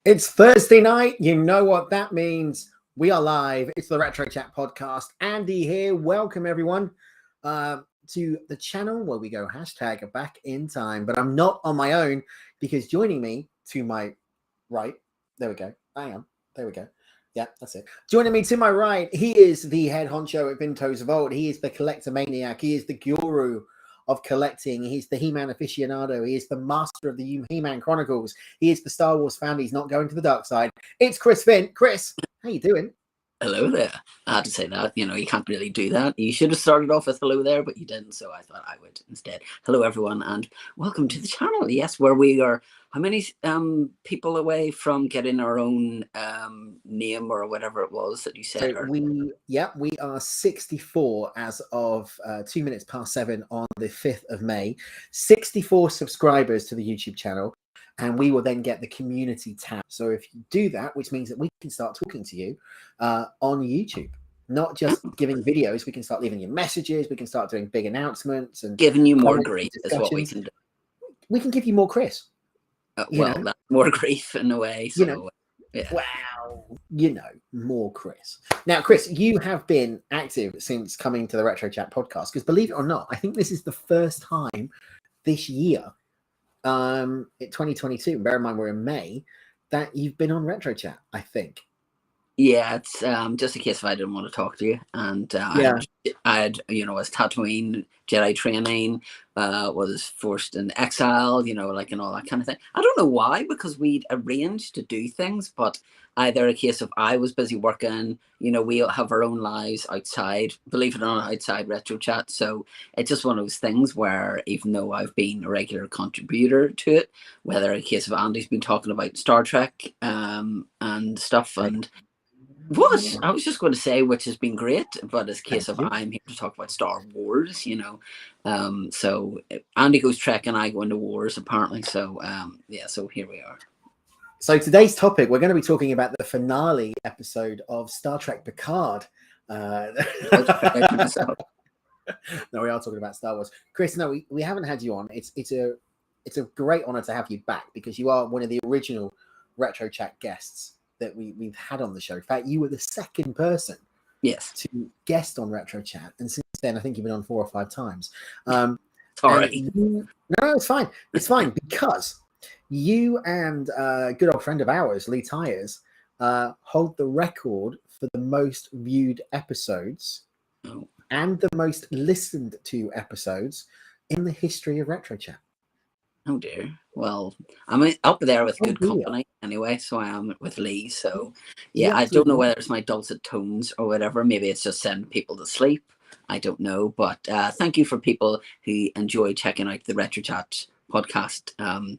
It's Thursday night. You know what that means. We are live. It's the Retro Chat podcast. Andy here. Welcome, everyone, to the channel where we go hashtag back in time. But I'm not on my own because joining me to my right, there we go. I am. There we go. Yeah, that's it. Joining me to my right, he is the head honcho at Vinto's Vault. He is the collector maniac. He is the guru of collecting. He's the He-Man aficionado. He is the master of the He-Man Chronicles. He is the Star Wars fan. He's not going to the dark side. It's Chris Finn. Chris, how you doing? Hello there. I had to say that. You know, you can't really do that. You should have started off with hello there, but you didn't, so I thought I would instead. Hello, everyone, and welcome to the channel. Yes, where we are, how many people away from getting our own name or whatever it was that you said? So we are 64 as of 2 minutes past 7 on the 5th of May. 64 subscribers to the YouTube channel. And we will then get the community tab. So if you do that, which means that we can start talking to you on YouTube, not just giving videos. We can start leaving you messages. We can start doing big announcements and giving you more grief is what we can do. We can give you more Chris. That's more grief in a way. So, yeah. Wow, more Chris. Now, Chris, you have been active since coming to the Retro Chat podcast because, believe it or not, I think this is the first time this year, in 2022, bear in mind we're in May, that you've been on Retro Chat, I think. Yeah, it's just in case if I didn't want to talk to you. And I had, was Tatooine, Jedi training, was forced in exile, and all that kind of thing. I don't know why, because we'd arranged to do things, but either a case of I was busy working, we all have our own lives outside, believe it or not, outside Retro Chat. So it's just one of those things where even though I've been a regular contributor to it, whether a case of Andy's been talking about Star Trek and stuff, and what I was just going to say, which has been great, but as a case of I'm here to talk about Star Wars, so Andy goes Trek and I go into Wars apparently. So so here we are. So today's topic, we're going to be talking about the finale episode of Star Trek Picard. No, we are talking about Star Wars. Chris, no, we haven't had you on. It's a great honor to have you back because you are one of the original Retro Chat guests that we've had on the show. In fact, you were the second person to guest on Retro Chat, and since then I think you've been on 4 or 5 times. All right. No, it's fine because you and a good old friend of ours, Lee Tyers, hold the record for the most viewed episodes and the most listened to episodes in the history of Retro Chat. Oh dear. Well, I'm up there with good company anyway, so I am with Lee. So yeah, I don't know whether it's my dulcet tones or whatever. Maybe it's just sending people to sleep. I don't know. But thank you for people who enjoy checking out the Retro Chat podcast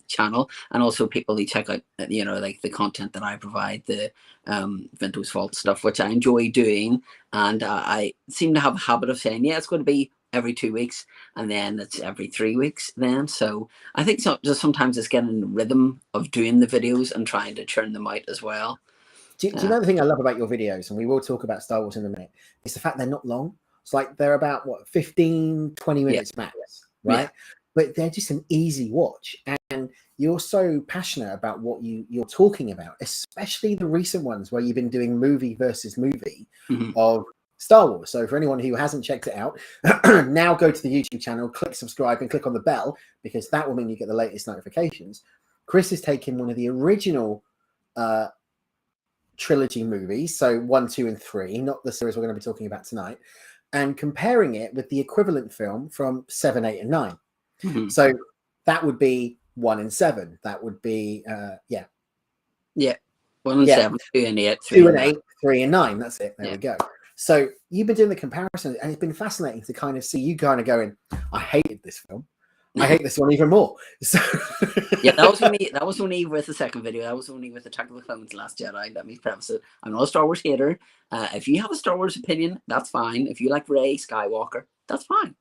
channel, and also people who check out like the content that I provide, the Vinto's Vault stuff, which I enjoy doing. And I seem to have a habit of saying, it's going to be every 2 weeks, and then it's every 3 weeks then. So I think just sometimes it's getting the rhythm of doing the videos and trying to churn them out as well. Do you know the thing I love about your videos, and we will talk about Star Wars in a minute, is the fact they're not long. It's like they're about 15-20 minutes max, right? But they're just an easy watch, and you're so passionate about what you're talking about, especially the recent ones where you've been doing movie versus movie of Star Wars. So for anyone who hasn't checked it out, now go to the YouTube channel, click subscribe and click on the bell, because that will mean you get the latest notifications. Chris has taken one of the original trilogy movies, so 1, 2, and 3, not the series we're going to be talking about tonight, and comparing it with the equivalent film from 7, 8, and 9. So that would be 1 and 7. That would be 1 and 7, 2 and 8, 3 2 and and 8, 3 and 9. That's it. There we go. So you've been doing the comparison, and it's been fascinating to kind of see you kind of going, I hated this film. I hate this one even more. So that was only with the second video. That was only with Attack of the Clones: Last Jedi. Let me preface it. I'm not a Star Wars hater. If you have a Star Wars opinion, that's fine. If you like Rey Skywalker, that's fine.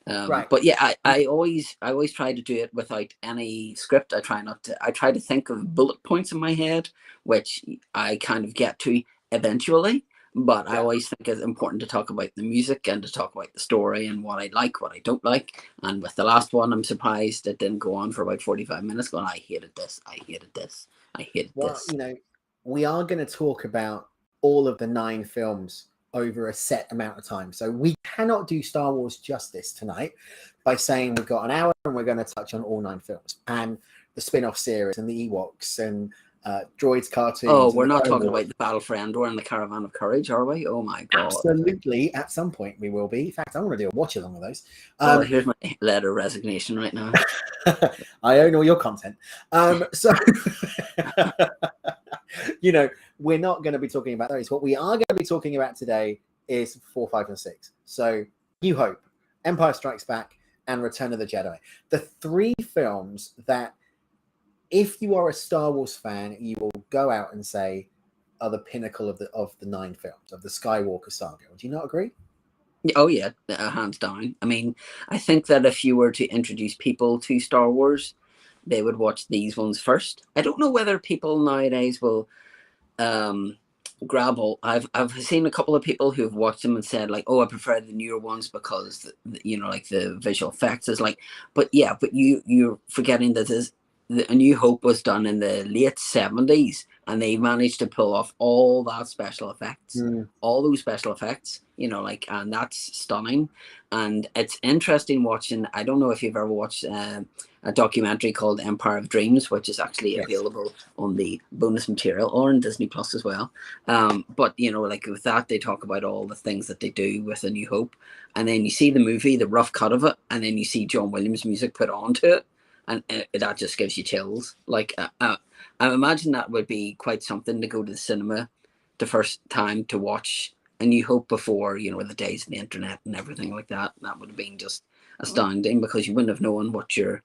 Right. But yeah, I always try to do it without any script. I try to think of bullet points in my head, which I kind of get to eventually. But I always think it's important to talk about the music and to talk about the story and what I like, what I don't like. And with the last one, I'm surprised it didn't go on for about 45 minutes going, I hated this. I hate Well, this. we are going to talk about all of the 9 films over a set amount of time. So we cannot do Star Wars justice tonight by saying we've got an hour and we're going to touch on all 9 films and the spin-off series and the Ewoks and Droids cartoons. Oh, we're and not talking about the Battle for Endor and the Caravan of Courage, are we? Oh my God. Absolutely. At some point we will be. In fact, I want to do a watch along with those. Well, here's my letter of resignation right now. I own all your content. So, we're not going to be talking about those. What we are going to be talking about today is 4, 5, and 6. So, New Hope, Empire Strikes Back, and Return of the Jedi. The 3 films that, if you are a Star Wars fan, you will go out and say are the pinnacle of the 9 films of the Skywalker saga. Would you not agree? Oh yeah, hands down. I mean, I think that if you were to introduce people to Star Wars, they would watch these ones first. I don't know whether people nowadays will grab all. I've seen a couple of people who've watched them and said like, oh, I prefer the newer ones because like the visual effects is like. But yeah, but you're forgetting that A New Hope was done in the late 70s, and they managed to pull off all that special effects, all those special effects, and that's stunning. And it's interesting watching. I don't know if you've ever watched a documentary called Empire of Dreams, which is actually available on the bonus material or in Disney Plus as well. But like with that, they talk about all the things that they do with A New Hope, and then you see the movie, the rough cut of it, and then you see John Williams' music put onto it. And that just gives you chills. Like, I imagine that would be quite something to go to the cinema the first time to watch A New Hope before, the days of the internet and everything like that. That would have been just astounding because you wouldn't have known what you're...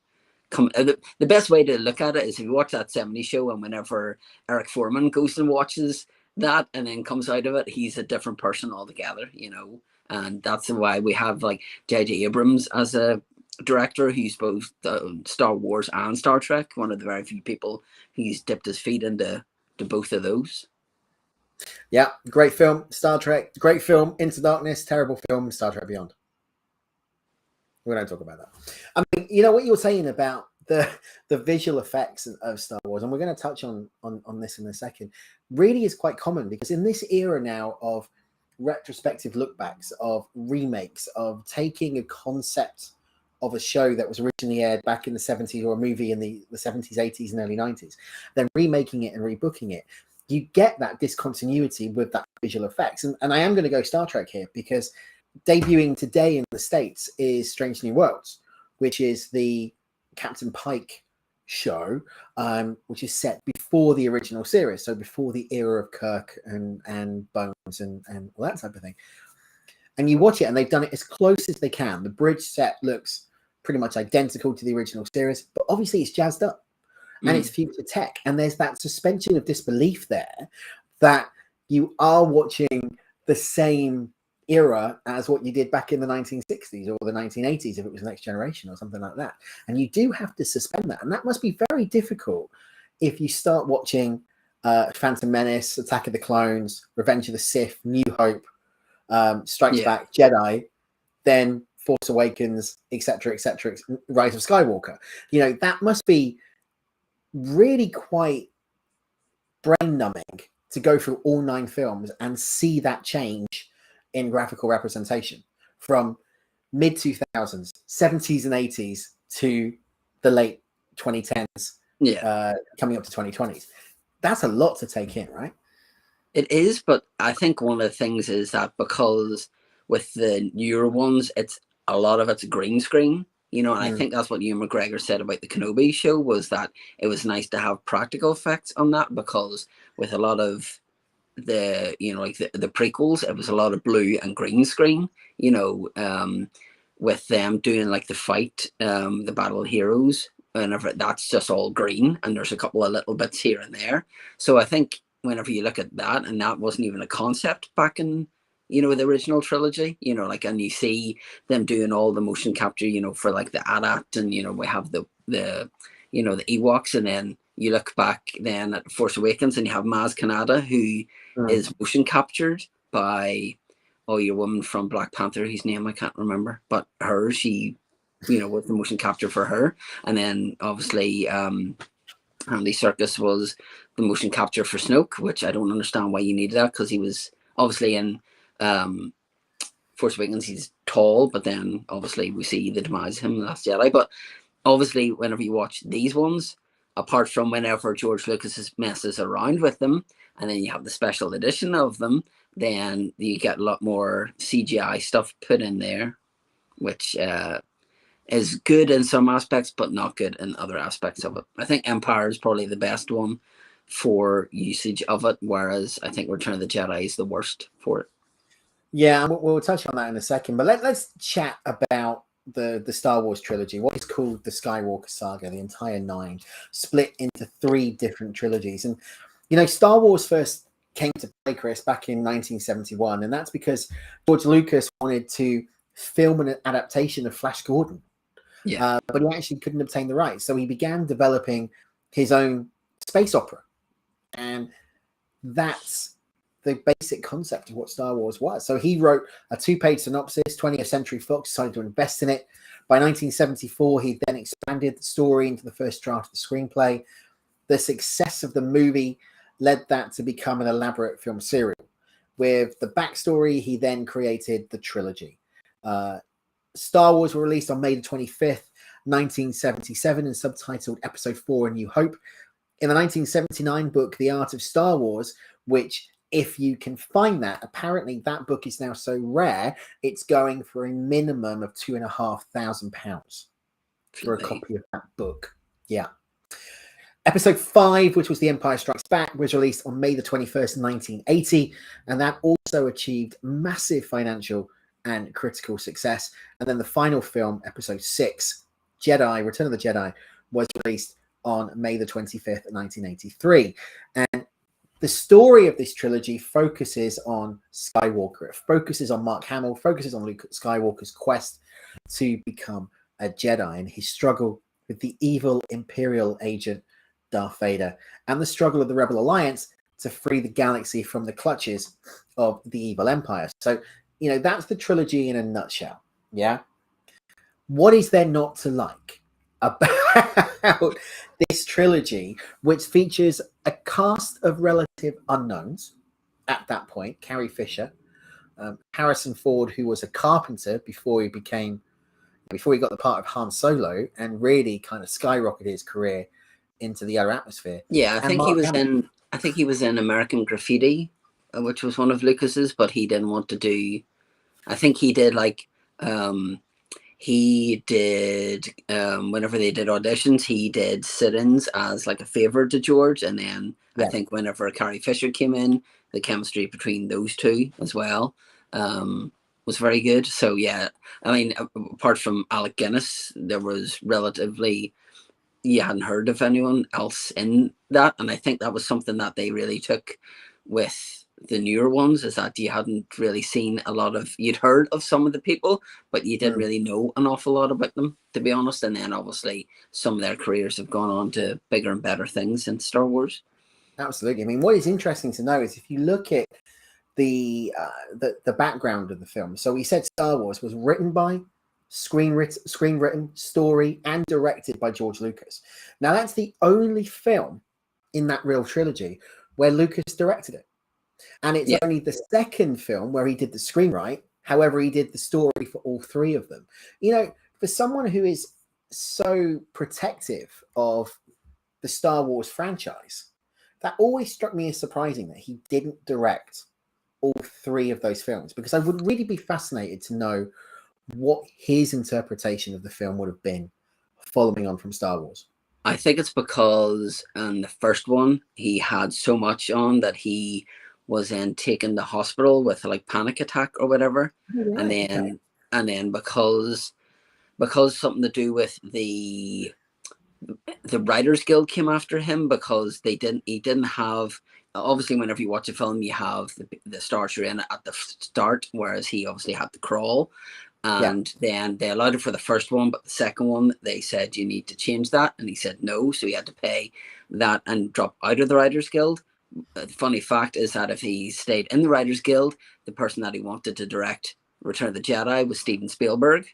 The best way to look at it is if you watch that 70s show and whenever Eric Foreman goes and watches that and then comes out of it, he's a different person altogether, And that's why we have, like, J.J. Abrams as a director who's both Star Wars and Star Trek, one of the very few people who's dipped his feet into both of those. Yeah, great film, Star Trek, great film, Into Darkness, terrible film, Star Trek Beyond. We don't talk about that. I mean, what you were saying about the visual effects of Star Wars, and we're going to touch on this in a second, really is quite common because in this era now of retrospective lookbacks, of remakes, of taking a concept of a show that was originally aired back in the 70s or a movie in the 70s, 80s, and early 90s, then remaking it and rebooking it, you get that discontinuity with that visual effects. And I am going to go Star Trek here because debuting today in the States is Strange New Worlds, which is the Captain Pike show, which is set before the original series, so before the era of Kirk and Bones and all that type of thing. And you watch it and they've done it as close as they can. The bridge set looks pretty much identical to the original series, but obviously it's jazzed up and it's future tech. And there's that suspension of disbelief there that you are watching the same era as what you did back in the 1960s or the 1980s if it was Next Generation or something like that. And you do have to suspend that. And that must be very difficult if you start watching Phantom Menace, Attack of the Clones, Revenge of the Sith, New Hope, Strikes Back, Jedi, then Force Awakens, etc., Rise of Skywalker. That must be really quite brain numbing to go through all 9 films and see that change in graphical representation from mid 2000s, 70s and 80s to the late 2010s, coming up to 2020s. That's a lot to take in, right? It is, but I think one of the things is that because with the newer ones, a lot of it's green screen, and I think that's what Ewan McGregor said about the Kenobi show, was that it was nice to have practical effects on that, because with a lot of the the prequels, it was a lot of blue and green screen, with them doing like the fight, the Battle of Heroes, whenever that's just all green and there's a couple of little bits here and there. So I think whenever you look at that, and that wasn't even a concept back in the original trilogy, and you see them doing all the motion capture, for like the AT-AT, and we have the Ewoks, and then you look back then at Force Awakens and you have Maz Kanata, who is motion captured by your woman from Black Panther, whose name I can't remember, but she with the motion capture for her. And then obviously Andy Serkis was the motion capture for Snoke, which I don't understand why you needed that, because he was obviously in Force Awakens, he's tall, but then obviously we see the demise of him in The Last Jedi. But obviously, whenever you watch these ones, apart from whenever George Lucas messes around with them, and then you have the special edition of them, then you get a lot more CGI stuff put in there, which is good in some aspects, but not good in other aspects of it. I think Empire is probably the best one for usage of it, whereas I think Return of the Jedi is the worst for it. Yeah, we'll touch on that in a second, but let's chat about the Star Wars trilogy, what is called the Skywalker saga, the entire 9, split into 3 different trilogies. And Star Wars first came to play, Chris, back in 1971, and that's because George Lucas wanted to film an adaptation of Flash Gordon, but he actually couldn't obtain the rights, so he began developing his own space opera, and that's the basic concept of what Star Wars was. So he wrote a 2-page synopsis. 20th Century Fox decided to invest in it. By 1974, he then expanded the story into the first draft of the screenplay. The success of the movie led that to become an elaborate film serial. With the backstory, he then created the trilogy. Star Wars were released on May the 25th, 1977, and subtitled Episode 4, A New Hope. In the 1979 book, The Art of Star Wars, which, if you can find that, apparently that book is now so rare, it's going for a minimum of £2,500 for a copy of that book. Yeah. Episode 5, which was The Empire Strikes Back, was released on May the 21st, 1980, and that also achieved massive financial and critical success. And then the final film, Episode 6, Jedi, Return of the Jedi, was released on May the 25th, 1983. And the story of this trilogy focuses on Skywalker. It focuses on Mark Hamill, focuses on Luke Skywalker's quest to become a Jedi and his struggle with the evil Imperial agent Darth Vader, and the struggle of the Rebel Alliance to free the galaxy from the clutches of the evil Empire. So, that's the trilogy in a nutshell. Yeah. What is there not to like about this trilogy, which features a cast of relative unknowns at that point? Carrie Fisher, Harrison Ford, who was a carpenter before he got the part of Han Solo and really kind of skyrocketed his career into the other atmosphere. Yeah, I think he was in American Graffiti, which was one of Lucas's, but he didn't want to do. I think he did whenever they did auditions, he did sit-ins as like a favor to George, and then I think whenever Carrie Fisher came in, the chemistry between those two as well was very good. So yeah, I mean, apart from Alec Guinness, there was relatively, you hadn't heard of anyone else in that, and I think that was something that they really took with the newer ones, is that you hadn't really seen a lot of, you'd heard of some of the people, but you didn't really know an awful lot about them, to be honest. And then obviously some of their careers have gone on to bigger and better things in Star Wars. Absolutely. I mean, what is interesting to know is if you look at the background of the film. So we said Star Wars was written by, screenwritten, story, and directed by George Lucas. Now that's the only film in that real trilogy where Lucas directed it. And it's only the second film where he did the screenwrite. However, he did the story for all 3 of them. For someone who is so protective of the Star Wars franchise, that always struck me as surprising that he didn't direct all 3 of those films, because I would really be fascinated to know what his interpretation of the film would have been following on from Star Wars. I think it's because in the first one, he had so much on that he was then taken to hospital with like panic attack or whatever. Right. And then because something to do with the Writers Guild came after him, because he didn't have, obviously whenever you watch a film, you have the stars are in at the start, whereas he obviously had to crawl. And then they allowed it for the first one, but the second one, they said, you need to change that. And he said no. So he had to pay that and drop out of the Writers Guild. The funny fact is that if he stayed in the Writers Guild, the person that he wanted to direct Return of the Jedi was Steven Spielberg.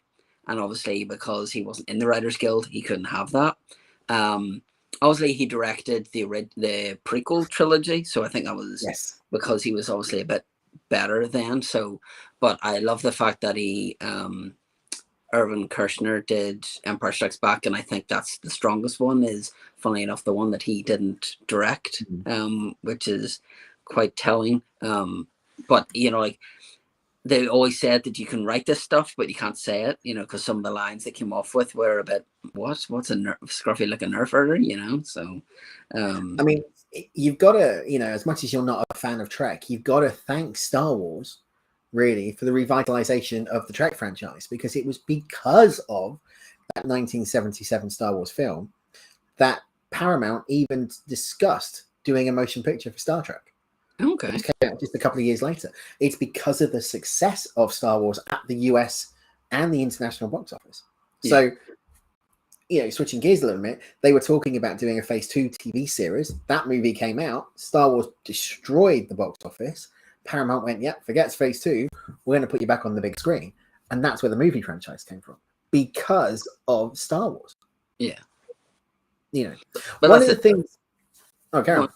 And obviously, because he wasn't in the Writers Guild, he couldn't have that. obviously he directed the prequel trilogy, so I think that was Yes. because he was obviously a bit better then. So, but I love the fact that he Irvin Kershner did Empire Strikes Back, and I think that's the strongest one. Is funnily enough the one that he didn't direct, which is quite telling. But like they always said that you can write this stuff, but you can't say it, because some of the lines they came off with were a bit what's a scruffy like a nerf herder, So, I mean, you've got to, as much as you're not a fan of Trek, you've got to thank Star Wars really for the revitalization of the Trek franchise, because it was because of that 1977 Star Wars film that Paramount even discussed doing a motion picture for Star Trek. Okay. Which came out just a couple of years later. It's because of the success of Star Wars at the US and the international box office. Yeah. So, switching gears a little bit, they were talking about doing a Phase 2 TV series. That movie came out. Star Wars destroyed the box office. Paramount went, yeah, forget Phase 2. We're going to put you back on the big screen. And that's where the movie franchise came from, because of Star Wars. Yeah. But one of the things... Oh, Karen.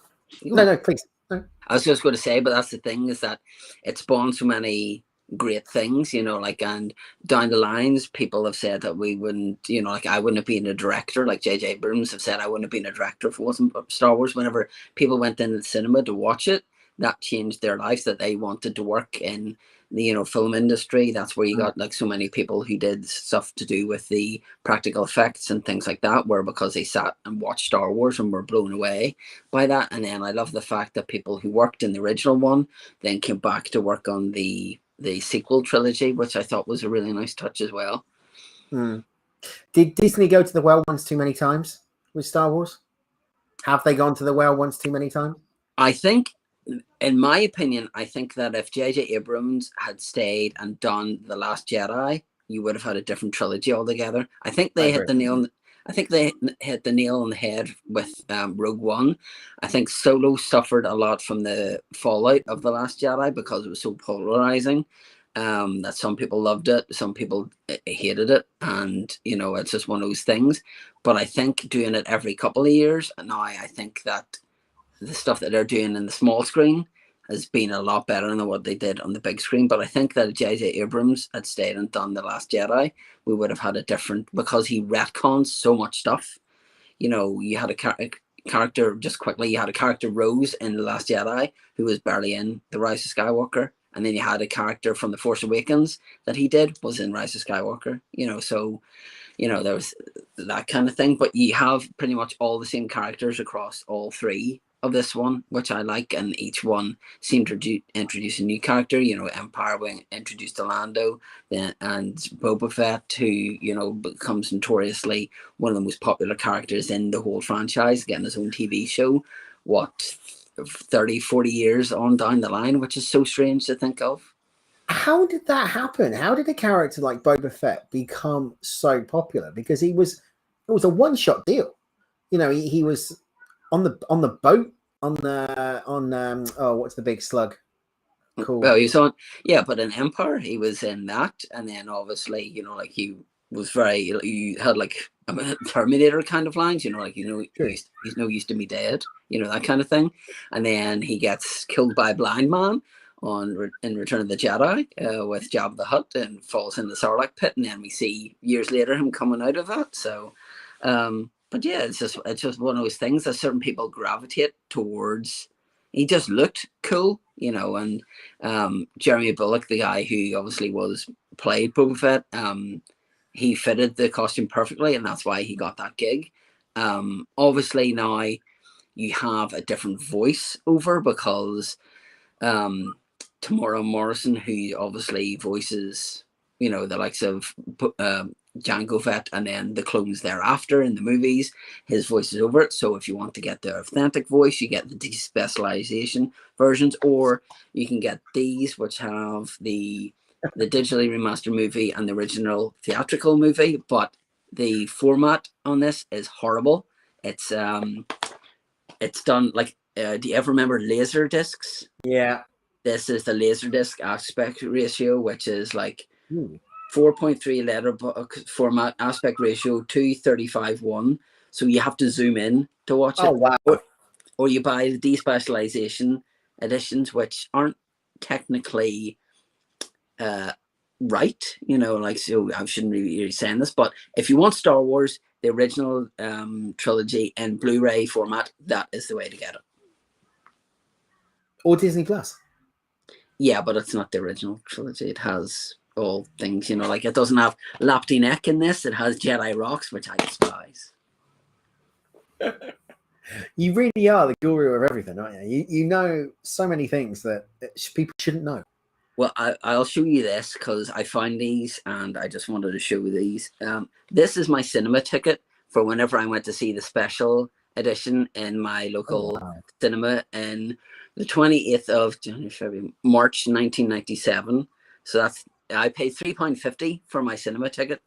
No, please. No. I was just going to say, but that's the thing, is that it spawned so many great things, and down the lines, people have said that we wouldn't, I wouldn't have been a director, like J.J. Abrams have said I wouldn't have been a director if it wasn't Star Wars. Whenever people went into the cinema to watch it, that changed their lives, that they wanted to work in the film industry. That's where you got like so many people who did stuff to do with the practical effects and things like that, were because they sat and watched Star Wars and were blown away by that. And then I love the fact that people who worked in the original one then came back to work on the sequel trilogy, which I thought was a really nice touch as well. Did Disney go to the well once too many times with Star Wars? Have they gone to the well once too many times? I think, in my opinion, I think that if J.J. Abrams had stayed and done The Last Jedi, you would have had a different trilogy altogether. I think they hit the nail. I think they hit the nail on the head with Rogue One. I think Solo suffered a lot from the fallout of The Last Jedi because it was so polarizing. That some people loved it, some people hated it, and it's just one of those things. But I think doing it every couple of years now, I think that the stuff that they're doing in the small screen has been a lot better than what they did on the big screen. But I think that if J.J. Abrams had stayed and done The Last Jedi, we would have had a different, because he retcons so much stuff. You had a character, just quickly, you had a character Rose in The Last Jedi who was barely in The Rise of Skywalker. And then you had a character from The Force Awakens that he did was in Rise of Skywalker, so, there was that kind of thing. But you have pretty much all the same characters across all three of this one, which I like, and each one seemed to introduce a new character. Empire introduced Lando, and Boba Fett, who becomes notoriously one of the most popular characters in the whole franchise, getting his own TV show, 30-40 years on down the line, which is so strange to think of. How did that happen? How did a character like Boba Fett become so popular? Because it was a one-shot deal. He was on the boat on what's the big slug? Cool. Well, he was on, yeah, but in Empire he was in that, and then obviously he was he had like a Terminator kind of lines, sure. he's no use to me dead, that kind of thing, and then he gets killed by a blind man in Return of the Jedi with Jabba the Hutt, and falls in the Sarlacc pit, and then we see years later him coming out of that. So but yeah, it's just one of those things that certain people gravitate towards. He just looked cool, and Jeremy Bulloch, the guy who obviously played Boba Fett, he fitted the costume perfectly, and that's why he got that gig. Obviously now you have a different voice over, because Tamora Morrison, who obviously voices, the likes of Jango Fett and then the clones thereafter in the movies, his voice is over it. So if you want to get the authentic voice, you get the despecialization versions, or you can get these, which have the digitally remastered movie and the original theatrical movie. But the format on this is horrible. It's done like, do you ever remember laser discs? Yeah. This is the laserdisc aspect ratio, which is like 4.3 letter book format, aspect ratio 2:35:1, so you have to zoom in to watch Oh it. wow! Or you buy the despecialization editions, which aren't technically right, like, so I shouldn't really be saying this, but if you want Star Wars, the original trilogy in Blu-ray format, that is the way to get it. Or Disney Plus. Yeah, but it's not the original trilogy. It has all things, like it doesn't have Lapti Neck in this. It has Jedi Rocks, which I despise. You really are the guru of everything, aren't you? You know so many things that people shouldn't know. Well, I'll show you this because I found these and I just wanted to show these. This is my cinema ticket for whenever I went to see the special edition in my local cinema in the 28th of March 1997. So I paid £3.50 for my cinema ticket.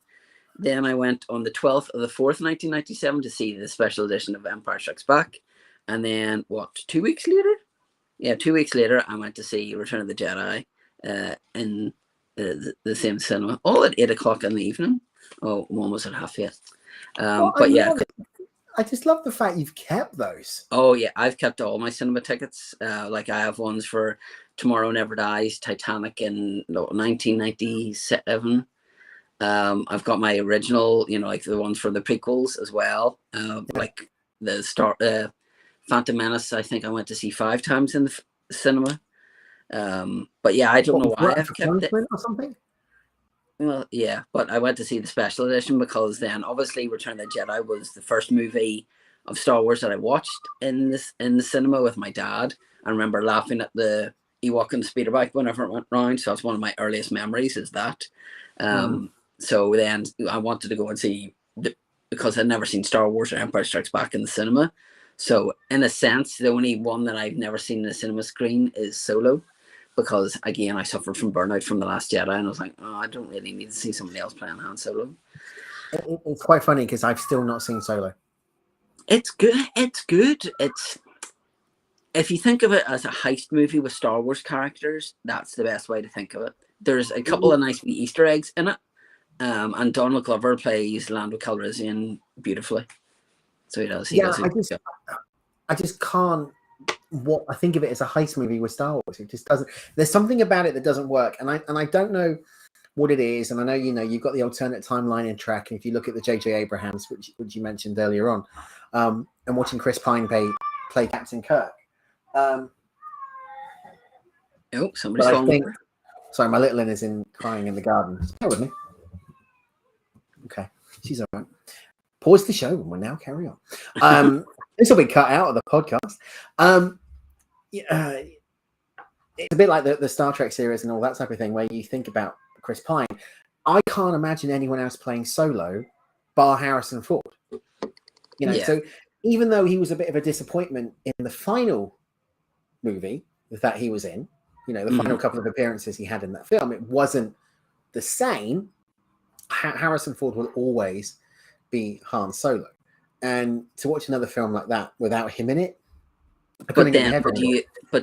Then I went on the 12th of the 4th, 1997 to see the special edition of Empire Strikes Back. And then, 2 weeks later? Yeah, 2 weeks later, I went to see Return of the Jedi in the same cinema, all at 8 o'clock in the evening. Oh, one was at 8:30. But yeah. I just love the fact you've kept those. Oh yeah, I've kept all my cinema tickets. Like I have ones for Tomorrow Never Dies, Titanic in 1997. I've got my original, like the ones for the prequels as well. Like the Phantom Menace, I think I went to see 5 times in the cinema. But yeah, I don't know why I've kept it. Or something? Well, yeah, but I went to see the special edition because then obviously Return of the Jedi was the first movie of Star Wars that I watched in the cinema with my dad. I remember laughing at the Ewok and the speeder bike whenever it went round. So that's one of my earliest memories is that. So then I wanted to go and see because I'd never seen Star Wars or Empire Strikes Back in the cinema. So in a sense, the only one that I've never seen in the cinema screen is Solo. Because again, I suffered from burnout from The Last Jedi, and I was like, oh, I don't really need to see somebody else playing Han Solo. It's quite funny because I've still not seen Solo. It's good. It's if you think of it as a heist movie with Star Wars characters, that's the best way to think of it. There's a couple of nice Easter eggs in it, and Donald Glover plays Lando Calrissian beautifully. So he does. I just can't. What I think of it as a heist movie with Star Wars, it just doesn't. There's something about it that doesn't work, and I don't know what it is. And I know you've got the alternate timeline in track. And if you look at the J.J. Abrams, which you mentioned earlier on, and watching Chris Pine play Captain Kirk. Somebody's falling. Sorry, my little one is crying in the garden. Bear with me. Okay, she's all right. Pause the show and we'll now carry on. This will be cut out of the podcast. It's a bit like the Star Trek series and all that type of thing, where you think about Chris Pine. I can't imagine anyone else playing Solo bar Harrison Ford. So even though he was a bit of a disappointment in the final movie that he was in, the final couple of appearances he had in that film, it wasn't the same. Harrison Ford will always be Han Solo. And to watch another film like that without him in it, but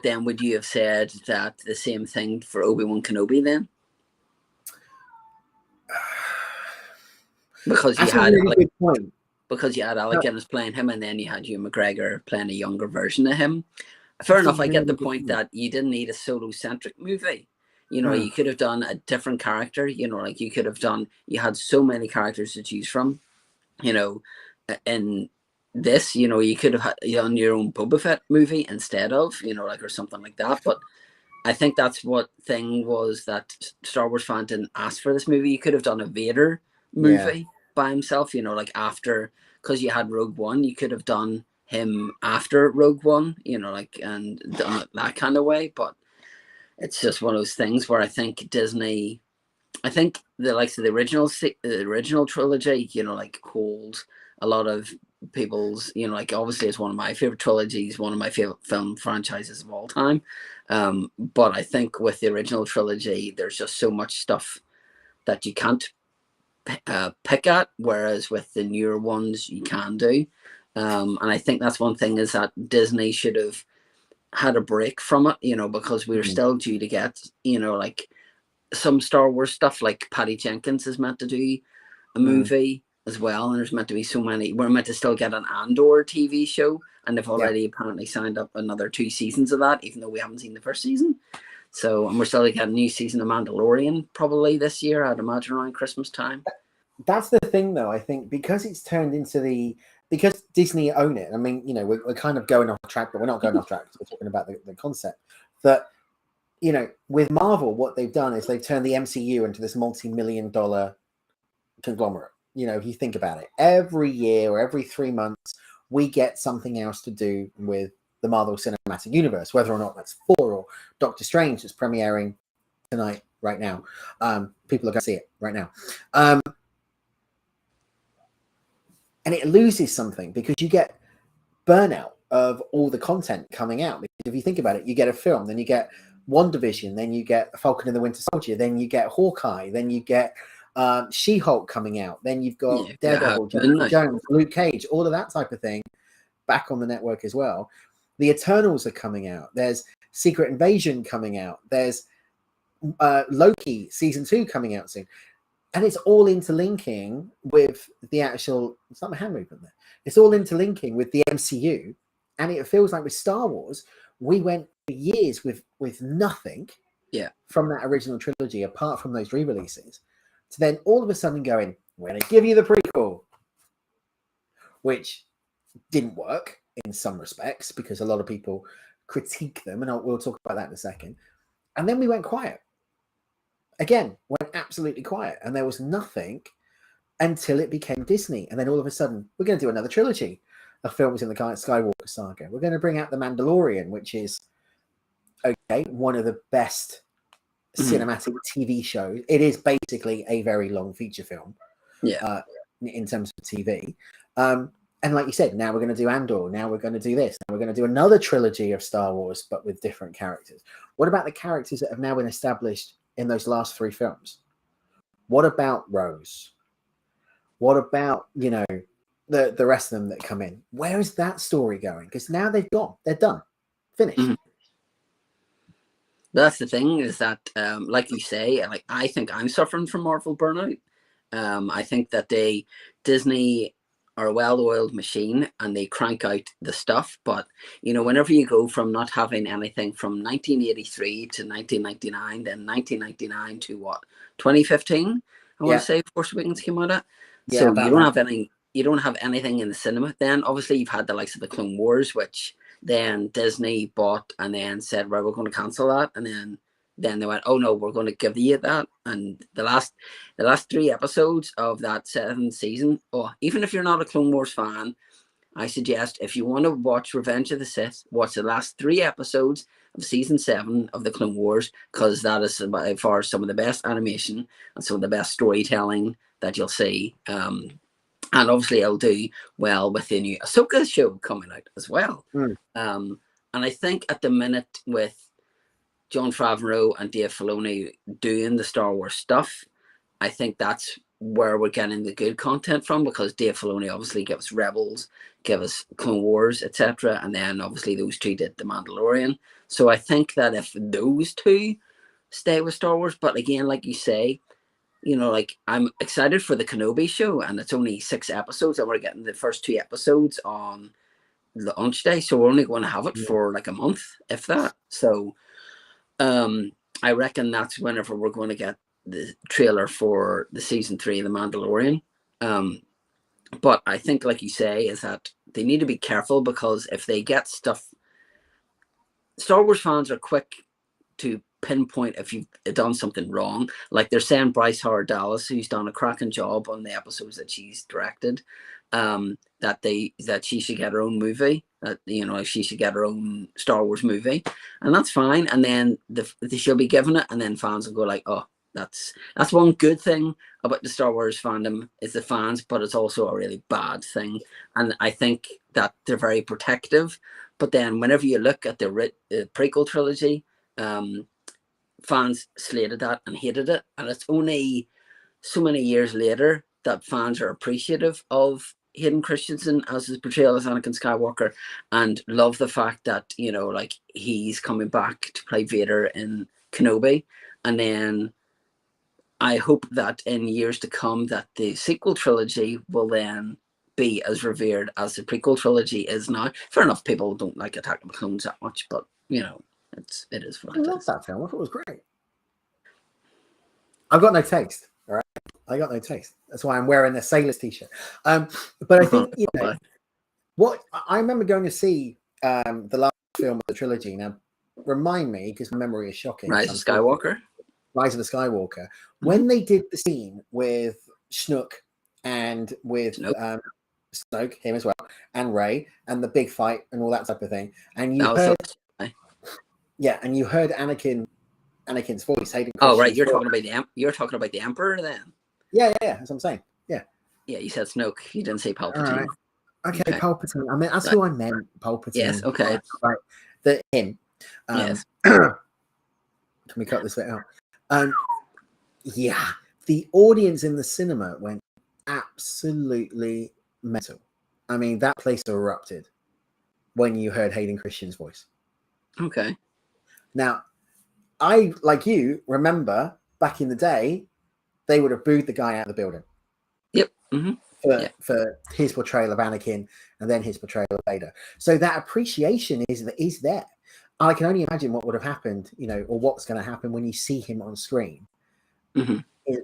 then would you have said that the same thing for Obi-Wan Kenobi then? Because you had Alec Guinness playing him, and then you had Ewan McGregor playing a younger version of him. Fair enough. I get the point that you didn't need a solo-centric movie. You could have done a different character. Like you could have done. You had so many characters to choose from. In this, you could have done your own Boba Fett movie instead of, or something like that. But I think that's what thing was that Star Wars fan didn't ask for this movie. You could have done a Vader movie by himself, after, because you had Rogue One, you could have done him after Rogue One, and done it that kind of way. But it's just one of those things where I think Disney, the likes of the original trilogy, holds a lot of people's, obviously it's one of my favorite trilogies, one of my favorite film franchises of all time. But I think with the original trilogy, there's just so much stuff that you can't pick at, whereas with the newer ones you can do. And I think that's one thing is that Disney should have had a break from it, because we were still due to get, some Star Wars stuff, like Patty Jenkins is meant to do a movie. as well, and there's meant to be so many. We're meant to still get an Andor TV show, and they've already apparently signed up another 2 seasons of that, even though we haven't seen the first season. So, and we're still getting a new season of Mandalorian probably this year, I'd imagine around Christmas time. That's the thing, though. I think because it's turned into because Disney own it. I mean, you know, we're kind of going off track, but we're not going off track. We're talking about the concept that, you know, with Marvel, what they've done is they've turned the MCU into this multi-million-dollar conglomerate. You know, if you think about it, every year or every 3 months, we get something else to do with the Marvel Cinematic Universe, whether or not that's Thor or Doctor Strange that's premiering tonight, right now. People are going to see it right now. And it loses something because you get burnout of all the content coming out. Because if you think about it, you get a film, then you get WandaVision, then you get Falcon and the Winter Soldier, then you get Hawkeye, then you get She-Hulk coming out, then you've got Daredevil, Jessica Jones, Luke Cage, all of that type of thing back on the network as well. The Eternals are coming out. There's Secret Invasion coming out. There's Loki season 2 coming out soon. And it's all interlinking with the actual, it's not my hand movement there. It's all interlinking with the MCU. And it feels like with Star Wars, we went for years with nothing from that original trilogy, apart from those re-releases, to then all of a sudden going, we're going to give you the prequel, which didn't work in some respects because a lot of people critique them. And we'll talk about that in a second. And then we went quiet. Again, went absolutely quiet, and there was nothing until it became Disney. And then all of a sudden, we're going to do another trilogy of films in the Skywalker saga. We're going to bring out The Mandalorian, which is, okay, one of the best cinematic TV shows. It is basically a very long feature film in terms of TV. And like you said, now we're going to do Andor. Now we're going to do this. Now we're going to do another trilogy of Star Wars, but with different characters. What about the characters that have now been established in those last 3 films? What about Rose? What about, you know, the rest of them that come in? Where is that story going? Because now they've gone. They're done. Finished. That's the thing, is that, like you say, like I think I'm suffering from Marvel burnout. I think that Disney are a well-oiled machine and they crank out the stuff, but you know, whenever you go from not having anything from 1983 to 1999, then 1999 to what, 2015, I want to say Force Awakens came out at. So you don't have anything in the cinema. Then obviously you've had the likes of the Clone Wars, which then Disney bought and then said, right, we're going to cancel that, and then they went, oh no, we're going to give you that. And the last 3 episodes of that 7th season, or even if you're not a Clone Wars fan, I suggest if you want to watch Revenge of the Sith, watch the last 3 episodes of season 7 of the Clone Wars, because that is by far some of the best animation and some of the best storytelling that you'll see. And obviously it'll do well with the new Ahsoka show coming out as well. And I think at the minute with Jon Favreau and Dave Filoni doing the Star Wars stuff, I think that's where we're getting the good content from, because Dave Filoni obviously gave us Rebels, gave us Clone Wars, etc. And then obviously those 2 did The Mandalorian. So I think that if those 2 stay with Star Wars, but again, like you say, you know, like I'm excited for the Kenobi show, and it's only 6 episodes, and we're getting the first 2 episodes on the launch day. So we're only going to have it for like a month, if that. So I reckon that's whenever we're going to get the trailer for the season 3 of The Mandalorian. But I think, like you say, is that they need to be careful, because if they get stuff, Star Wars fans are quick to pinpoint if you've done something wrong. Like they're saying Bryce Howard Dallas, who's done a cracking job on the episodes that she's directed, that she should get her own movie, that, you know, she should get her own Star Wars movie, and that's fine. And then she'll be given it, and then fans will go like, oh, that's one good thing about the Star Wars fandom, is the fans, but it's also a really bad thing. And I think that they're very protective. But then whenever you look at the prequel trilogy, fans slated that and hated it, and it's only so many years later that fans are appreciative of Hayden Christensen as his portrayal as Anakin Skywalker, and love the fact that, you know, like he's coming back to play Vader in Kenobi. And then I hope that in years to come that the sequel trilogy will then be as revered as the prequel trilogy is now. Fair enough, people don't like Attack of the Clones that much, but it is what I it love is. that film. I thought it was great. I've got no taste. All right, I got no taste. That's why I'm wearing a Sailors t-shirt. But I think what I remember going to see the last film of the trilogy. Now, remind me, because my memory is shocking. Rise of Skywalker. Rise of the Skywalker. When they did the scene with Snook and with Snoke, him as well, and Rey, and the big fight and all that type of thing, and you heard, and you heard Anakin's voice. Hayden oh, right, you're talking about the Emperor then. Yeah, that's what I'm saying. Yeah, you said Snoke. You didn't say Palpatine. Right. Okay, Palpatine. I mean, that's who I meant. Palpatine. Yes. Okay. Right. Him. Yes. Can we cut this bit out? Yeah, the audience in the cinema went absolutely mental. I mean, that place erupted when you heard Hayden Christensen's voice. Okay. Now, I, like you, remember back in the day, they would have booed the guy out of the building. Yep. For his portrayal of Anakin and then his portrayal of Vader. So that appreciation is there. I can only imagine what would have happened, or what's going to happen when you see him on screen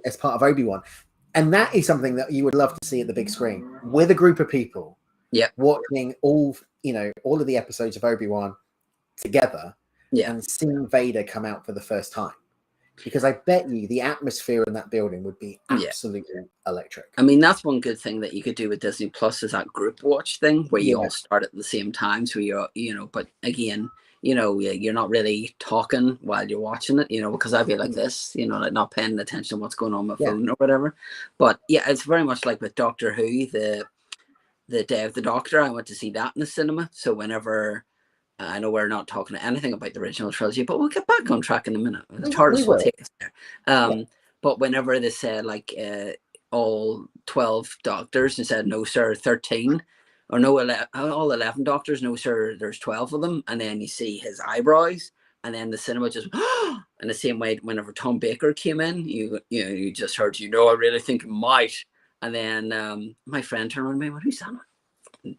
as part of Obi-Wan. And that is something that you would love to see at the big screen with a group of people watching all of the episodes of Obi-Wan together and seeing Vader come out for the first time. Because I bet you the atmosphere in that building would be absolutely electric. I mean, that's one good thing that you could do with Disney Plus is that group watch thing where you all start at the same time. So but again, you're not really talking while you're watching it, because I'd be like this, like not paying attention to what's going on my phone or whatever. But it's very much like with Doctor Who, the Day of the Doctor. I went to see that in the cinema. So whenever I know we're not talking anything about the original trilogy, but we'll get back on track in a minute. The TARDIS will take us there. But whenever they said all 12 doctors, they said no sir, 13, or no, all 11 doctors, no sir, there's 12 of them, and then you see his eyebrows, and then the cinema just in the same way whenever Tom Baker came in, you just heard, I really think it might, and then my friend turned around to me and went, who's that?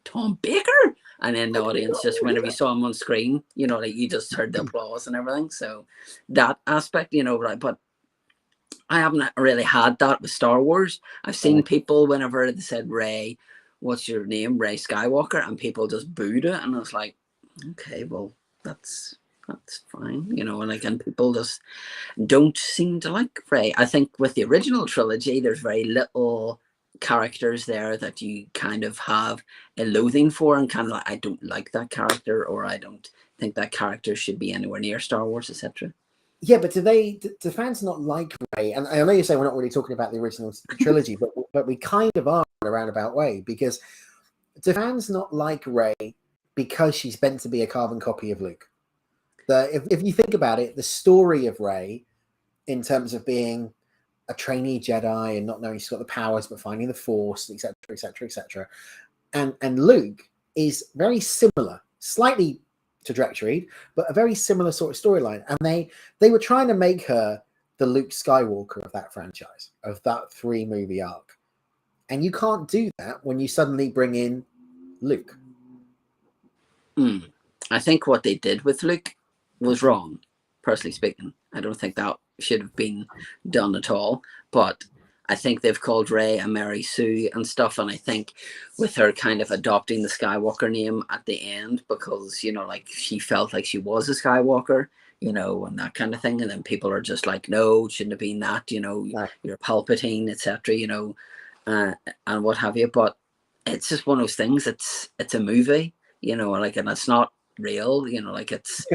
Tom Baker? And then the audience just, whenever you saw him on screen, you just heard the applause and everything. So that aspect, but I haven't really had that with Star Wars. I've seen people whenever they said Rey, what's your name? Rey Skywalker, and people just booed it, and I was like, okay, well, that's fine, and people just don't seem to like Rey. I think with the original trilogy, there's very little characters there that you kind of have a loathing for, and kind of like, I don't like that character, or I don't think that character should be anywhere near Star Wars, etc. Yeah, but do fans not like Rey? And I know you say we're not really talking about the original trilogy, but we kind of are in a roundabout way, because do fans not like Rey because she's meant to be a carbon copy of Luke? If you think about it, the story of Rey, in terms of being a trainee Jedi and not knowing she's got the powers, but finding the Force, etc., etc., etc., and Luke is very similar, slightly trajectory, but a very similar sort of storyline. And they were trying to make her the Luke Skywalker of that franchise, of that 3-movie arc. And you can't do that when you suddenly bring in Luke. I think what they did with Luke was wrong, personally speaking. I don't think that should have been done at all. But I think they've called Rey a Mary Sue and stuff, and I think with her kind of adopting the Skywalker name at the end, because she felt like she was a Skywalker, and that kind of thing, and then people are just like, no, it shouldn't have been that, you're Palpatine, etc., and what have you. But it's just one of those things. It's a movie, and it's not real, it's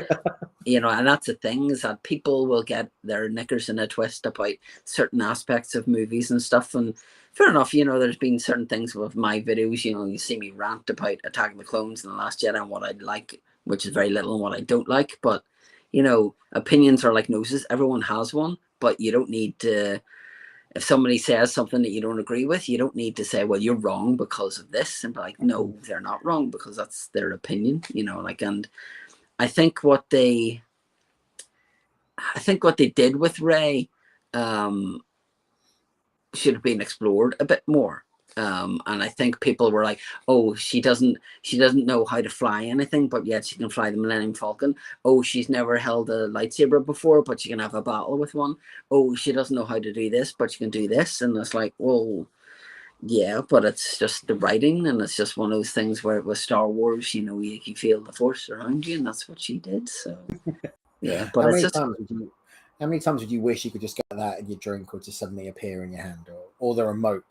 and that's the thing, is that people will get their knickers in a twist about certain aspects of movies and stuff. And fair enough, there's been certain things with my videos, you see me rant about Attack of the Clones and The Last Jedi and what I like, which is very little, and what I don't like. But opinions are like noses. Everyone has one, but you don't need to, if somebody says something that you don't agree with, you don't need to say, well, you're wrong because of this, and be like, no, they're not wrong, because that's their opinion, and I think what they did with Rey should have been explored a bit more. And I think people were like, "Oh, she doesn't know how to fly anything, but yet she can fly the Millennium Falcon. Oh, she's never held a lightsaber before, but she can have a battle with one. Oh, she doesn't know how to do this, but she can do this." And it's like, well, yeah, but it's just the writing, and it's just one of those things where it was Star Wars. You can feel the Force around you, and that's what she did. So yeah, but how many times would you wish you could just get that in your drink, or just suddenly appear in your hand, or the remote?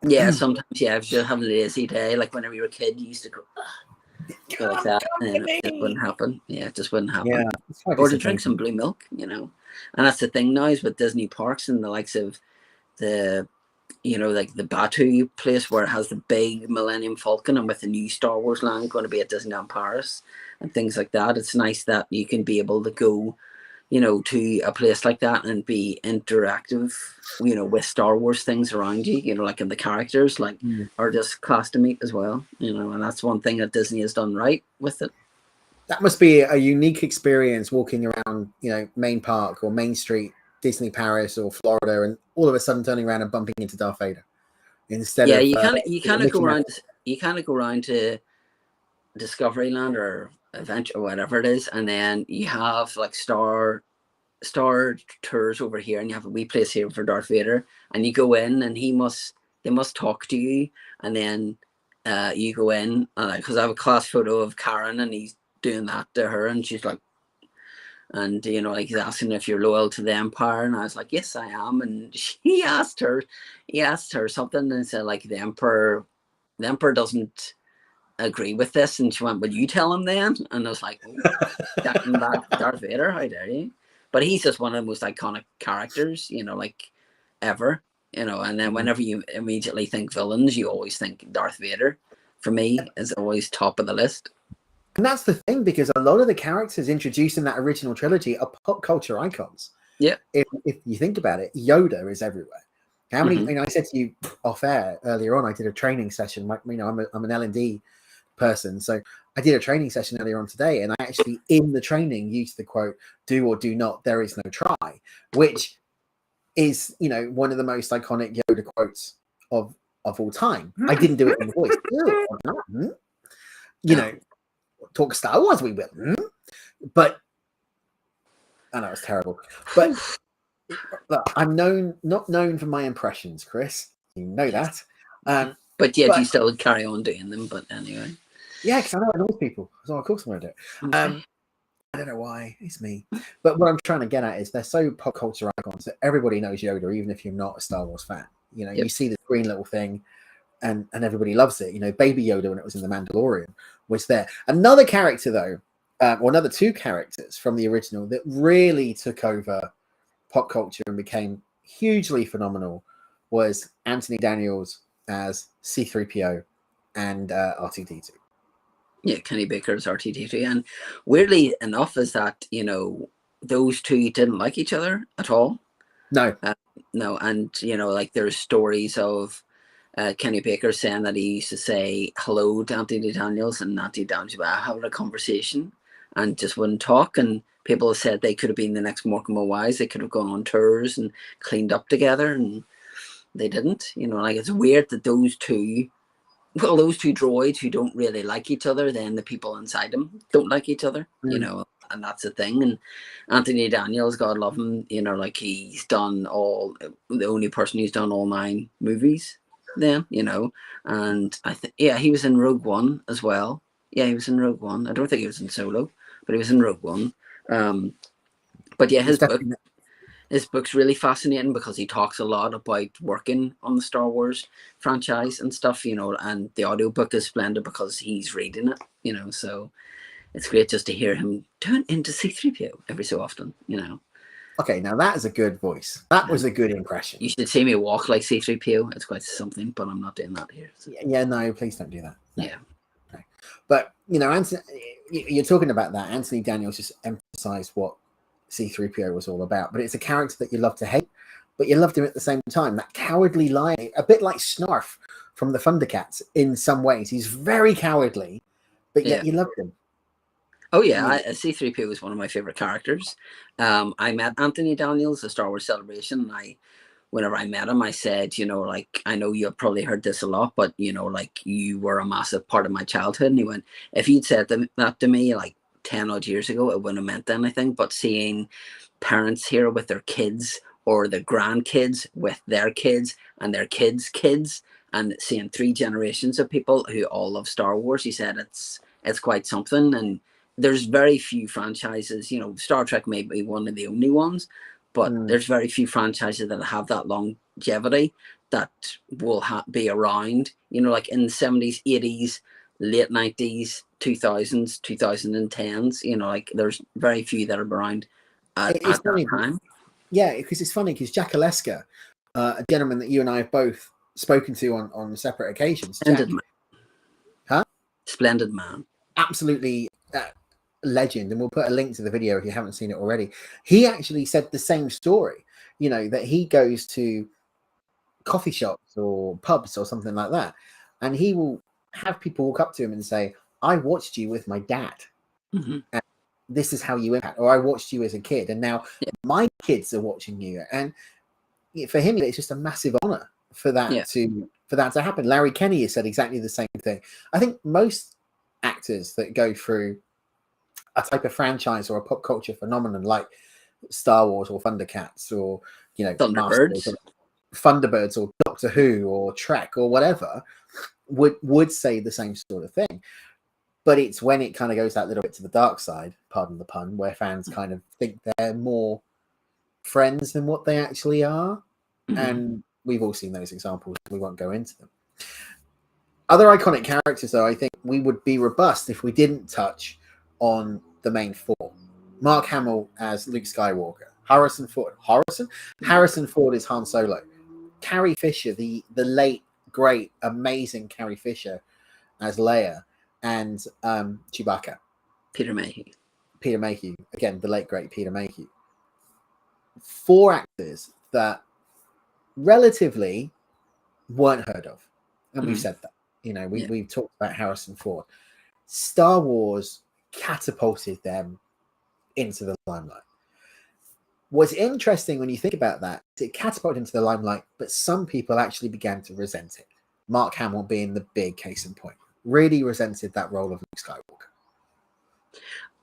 Yeah, sometimes, yeah, if you're having a lazy day, like whenever you were a kid, you used to go like that, and it just wouldn't happen. Yeah, it just wouldn't happen. Yeah, or to drink some blue milk, and that's the thing now is with Disney parks and the likes of the, like the Batu place where it has the big Millennium Falcon, and with the new Star Wars land going to be at Disneyland Paris and things like that. It's nice that you can be able to go to a place like that and be interactive, with Star Wars things around you, like in the characters, are just class to meet as well, and that's one thing that Disney has done right with it. That must be a unique experience walking around, Main Park or Main Street, Disney Paris or Florida, and all of a sudden turning around and bumping into Darth Vader instead of you kind of go around to Discoveryland or Adventure or whatever it is, and then you have like Star tours over here, and you have a wee place here for Darth Vader, and you go in, and they must talk to you, and then you go in, because I have a class photo of Karen, and he's doing that to her, and she's like, and he's asking if you're loyal to the Empire, and I was like, yes, I am, and he asked her something, and said like the Emperor doesn't agree with this, and she went, "Would you tell him then?" And I was like, "Oh, talking back Darth Vader, how dare you?" But he's just one of the most iconic characters, like ever, and then whenever you immediately think villains, you always think Darth Vader, for me, is always top of the list. And that's the thing, because a lot of the characters introduced in that original trilogy are pop culture icons. Yeah. If you think about it, Yoda is everywhere. How many, I said to you off air earlier on, I did a training session, I'm an L&D person, so I did a training session earlier on today, and I actually in the training used the quote, "Do or do not, there is no try," which is one of the most iconic Yoda quotes of all time. I didn't do it in the voice. Talk Star Wars we will, but I know it's terrible, but look, I'm not known for my impressions, Chris, you know that, but yeah, do you still carry on doing them? But anyway, yeah, because I know it annoys people, so of course I'm going to do it. Okay. I don't know why, it's me. But what I'm trying to get at is they're so pop culture icons that everybody knows Yoda, even if you're not a Star Wars fan. You see the green little thing, and everybody loves it. Baby Yoda, when it was in The Mandalorian, was there. Another character, though, or another two characters from the original that really took over pop culture and became hugely phenomenal was Anthony Daniels as C-3PO and R2-D2. Yeah, Kenny Baker's R2-D2, and weirdly enough, is that those two didn't like each other at all. No, no, and like there's stories of Kenny Baker saying that he used to say hello to Anthony Daniels, and Anthony Daniels were having a conversation and just wouldn't talk. And people have said they could have been the next Morecambe and Wise. They could have gone on tours and cleaned up together, and they didn't. Like it's weird that those two droids who don't really like each other, then the people inside them don't like each other, and that's the thing. And Anthony Daniels, God love him, like he's done the only person who's done all 9 movies then, and I think, he was in Rogue One as well. Yeah, he was in Rogue One. I don't think he was in Solo, but he was in Rogue One. But yeah, his book's really fascinating because he talks a lot about working on the Star Wars franchise and stuff, and the audiobook is splendid because he's reading it, so it's great just to hear him turn into C-3PO every so often, Okay, now that is a good voice. That was a good impression. You should see me walk like C-3PO. It's quite something, but I'm not doing that here. So. Yeah, no, please don't do that. No. Yeah. No. But, Anthony, you're talking about that. Anthony Daniels just emphasized what C-3PO was all about, but it's a character that you love to hate, but you loved him at the same time. That cowardly lion, a bit like Snarf from the Thundercats in some ways. He's very cowardly, but yet you loved him. Oh yeah, C-3PO was one of my favorite characters. I met Anthony Daniels at Star Wars Celebration, and I whenever I met him, I said, you know, like, I know you've probably heard this a lot, but, you know, like, you were a massive part of my childhood. And he went, if you'd said that to me like 10 odd years ago, it wouldn't have meant anything. But seeing parents here with their kids, or the grandkids with their kids and their kids, and seeing 3 generations of people who all love Star Wars, he said it's quite something. And there's very few franchises, you know, Star Trek may be one of the only ones, but there's very few franchises that have that longevity that will be around, you know, like in the 70s, 80s, late 90s, 2000s, 2010s, you know, like there's very few that are around at that time. Yeah, because it's funny because Jack Aleska, a gentleman that you and I have both spoken to on separate occasions. Splendid man. Huh? Splendid man. Absolutely legend. And we'll put a link to the video if you haven't seen it already. He actually said the same story, you know, that he goes to coffee shops or pubs or something like that, and he will have people walk up to him and say, I watched you with my dad. And this is how you impact, or I watched you as a kid, and now my kids are watching you. And for him, it's just a massive honor for that to happen. Larry Kenny has said exactly the same thing. I think most actors that go through a type of franchise or a pop culture phenomenon like Star Wars or Thundercats or, you know, Thunderbirds or Doctor Who or Trek or whatever would say the same sort of thing. But it's when it kind of goes that little bit to the dark side, pardon the pun, where fans kind of think they're more friends than what they actually are. And we've all seen those examples. We won't go into them. Other iconic characters, though, I think we would be robust if we didn't touch on the main 4. Mark Hamill as Luke Skywalker. Harrison Ford is Han Solo. Carrie Fisher, the late, great, amazing Carrie Fisher as Leia. And Chewbacca. Peter Mayhew. Again, the late, great Peter Mayhew. 4 actors that relatively weren't heard of. And we've said that. You know, we've talked about Harrison Ford. Star Wars catapulted them into the limelight. What's interesting when you think about that, it catapulted into the limelight, but some people actually began to resent it. Mark Hamill being the big case in point. Really resented that role of Luke Skywalker.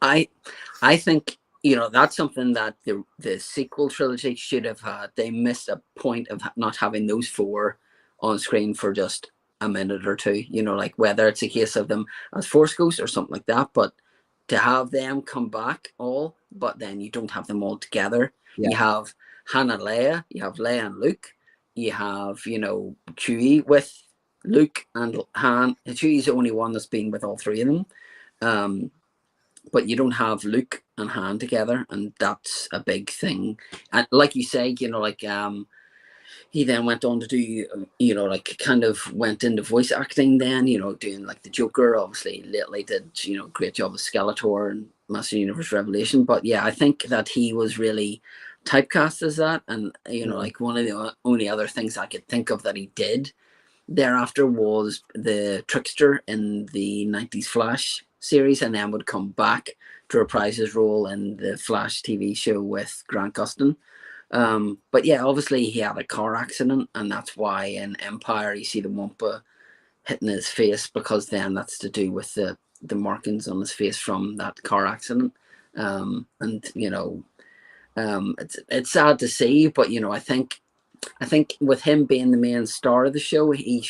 I think, you know, that's something that the sequel trilogy should have had. They missed a point of not having those 4 on screen for just a minute or 2, you know, like whether it's a case of them as Force Ghosts or something like that, but to have them come back all, but then you don't have them all together. You have Han and Leia, you have Leia and Luke, you have, you know, Chewie with Luke and Han. Chewie's the only one that's been with all 3 of them. But you don't have Luke and Han together, and that's a big thing. And like you say, you know, like he then went on to do, you know, like kind of went into voice acting then, you know, doing like the Joker. Obviously lately did, you know, great job with Skeletor and Master Universe Revelation. But yeah, I think that he was really typecast as that. And, you know, like one of the only other things I could think of that he did thereafter was the trickster in the 90s Flash series, and then would come back to reprise his role in the Flash TV show with Grant Gustin. But yeah, obviously he had a car accident, and that's why in Empire you see the Wampa hitting his face, because then that's to do with the markings on his face from that car accident. And you know, it's sad to see, but you know, I think with him being the main star of the show, he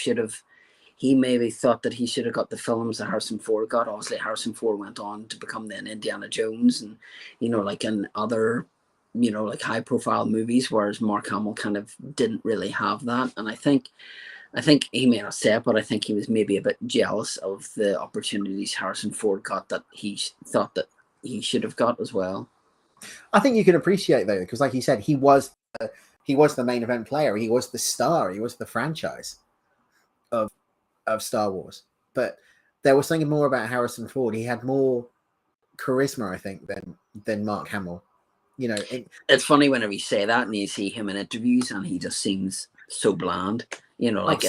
maybe thought that he should have got the films that Harrison Ford got. Obviously, Harrison Ford went on to become then Indiana Jones, and, you know, like in other, you know, like high profile movies, whereas Mark Hamill kind of didn't really have that. And I think he may not say it, but I think he was maybe a bit jealous of the opportunities Harrison Ford got that he thought that he should have got as well. I think you can appreciate though, because like you said, he was the main event player. He was the star. He was the franchise of Star Wars. But there was something more about Harrison Ford. He had more charisma, I think, than Mark Hamill. You know, it's funny whenever you say that and you see him in interviews, and he just seems so bland. You know, like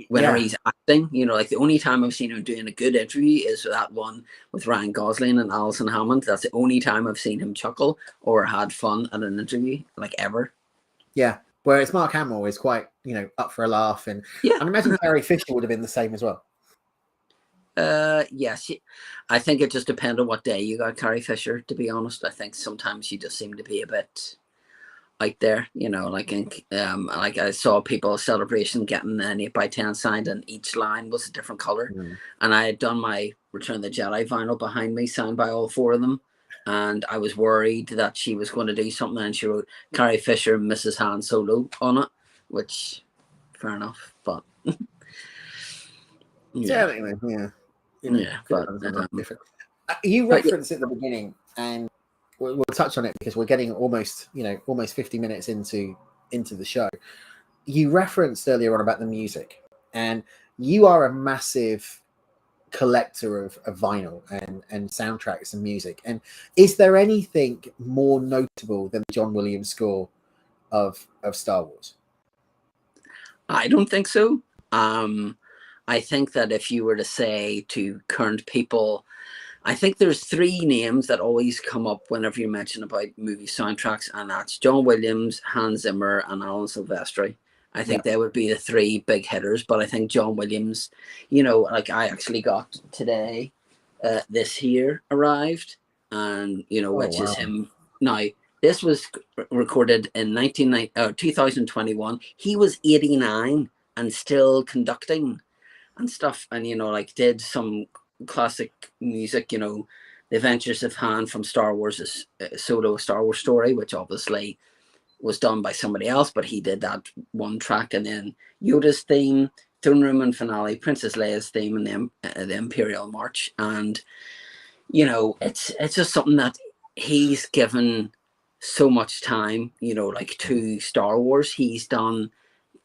whenever he's acting, you know, like the only time I've seen him doing a good interview is that one with Ryan Gosling and Alison Hammond. That's the only time I've seen him chuckle or had fun at an interview, like ever. Yeah, Whereas Mark Hamill is quite, up for a laugh, and Yeah. I imagine Carrie Fisher would have been the same as well. Yes, I think it just depends on what day you got Carrie Fisher. To be honest, I think sometimes she just seemed to be a bit out there, like I saw people Celebration getting an 8x10 signed, and each line was a different color. And I had done my Return of the Jedi vinyl behind me, signed by all four of them, and I was worried that she was going to do something, and she wrote Carrie Fisher, Mrs. Han Solo on it, which fair enough, but yeah. But you referenced at the beginning, and we'll touch on it because we're getting almost 50 minutes into the show. You referenced earlier on about the music, and you are a massive collector of vinyl and soundtracks and music. And is there anything more notable than the John Williams score of Star Wars? I don't think so. I think that if you were to say to current people, I think there's three names that always come up whenever you mention about movie soundtracks, and that's John Williams, Hans Zimmer, and Alan Silvestri. I think they would be the three big hitters, but I think John Williams, like I actually got today, this year arrived, and which is him. Now, this was recorded in 2021. He was 89 and still conducting and stuff, and did some classic music, The Adventures of Han from Star Wars, solo Star Wars story, which obviously was done by somebody else, but he did that one track, and then Yoda's theme, Throne Room and finale, Princess Leia's theme, and then the Imperial March. And it's just something that he's given so much time, to Star Wars. He's done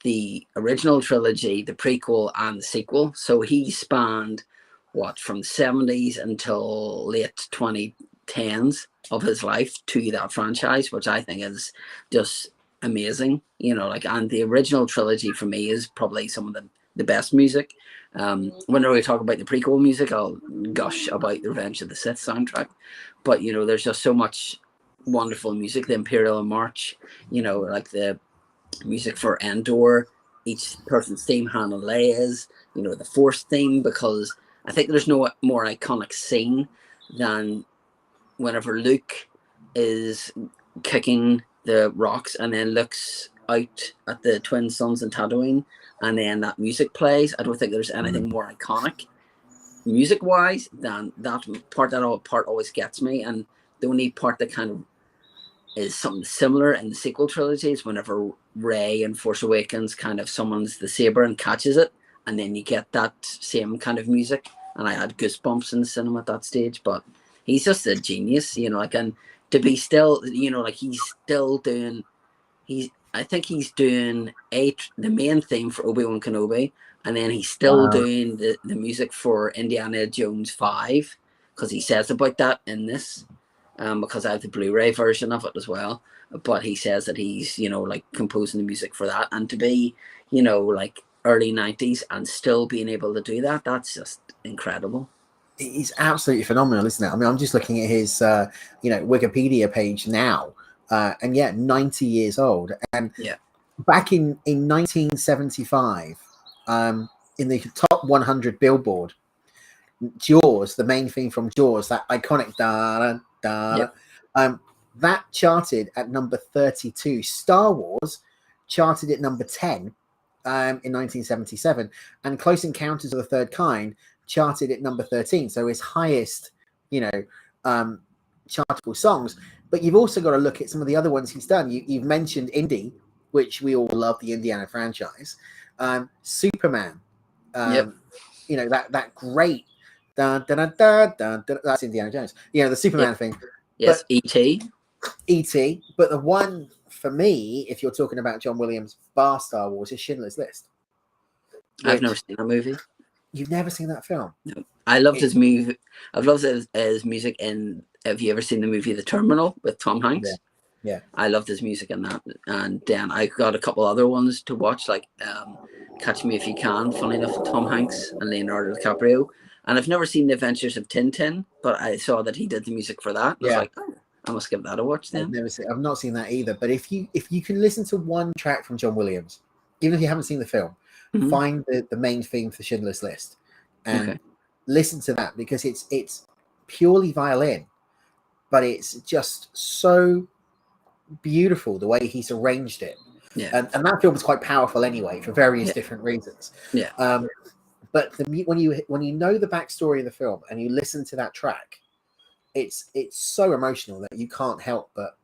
the original trilogy, the prequel, and the sequel. So he spanned from the 70s until late 2010s of his life to that franchise, which I think is just amazing. And the original trilogy for me is probably some of the best music. Whenever we talk about the prequel music, I'll gush about the Revenge of the Sith soundtrack. But there's just so much wonderful music. The Imperial March, like the music for Endor, each person's theme, Han and Leia's, the Force theme, because I think there's no more iconic scene than whenever Luke is kicking the rocks and then looks out at the twin suns in Tatooine, and then that music plays. I don't think there's anything more iconic music-wise than that part. That part always gets me, and the only part that kind of is something similar in the sequel trilogy is whenever Rey in Force Awakens kind of summons the saber and catches it, and then you get that same kind of music. And I had goosebumps in the cinema at that stage. But he's just a genius, and to be still, he's still doing. I think he's doing the main theme for Obi-Wan Kenobi, and then he's still doing the music for Indiana Jones 5, because he says about that in this. Because I have the Blu-ray version of it as well, but he says that he's composing the music for that, and to be early 90s and still being able to do that, that's just incredible. He's absolutely phenomenal, isn't it? I mean, I'm just looking at his Wikipedia page now, and 90 years old, and back in 1975, in the top 100 Billboard, Jaws, the main theme from Jaws, that iconic that charted at number 32. Star Wars charted at number 10 in 1977, and Close Encounters of the Third Kind charted at number 13. So his highest, chartable songs. But you've also got to look at some of the other ones he's done. You've mentioned Indy, which we all love, the Indiana franchise. Superman. That great. Dun, dun, dun, dun, dun, dun, that's Indiana Jones. The Superman thing. Yes, E.T. E.T. But the one for me, if you're talking about John Williams bar Star Wars, is Schindler's List. I've never seen that movie. You've never seen that film? No. I loved his movie. I've loved his music in. Have you ever seen the movie The Terminal with Tom Hanks? Yeah. I loved his music in that, and then I got a couple other ones to watch, like Catch Me If You Can. Funny enough, with Tom Hanks and Leonardo DiCaprio. And I've never seen The Adventures of Tintin, but I saw that he did the music for that. I was like, oh, I must give that a watch then. I've not seen that either. But if you can listen to one track from John Williams, even if you haven't seen the film, find the main theme for Schindler's List and listen to that, because it's purely violin, but it's just so beautiful the way he's arranged it. And that film is quite powerful anyway for various different reasons. But when you know the backstory of the film and you listen to that track, it's so emotional that you can't help but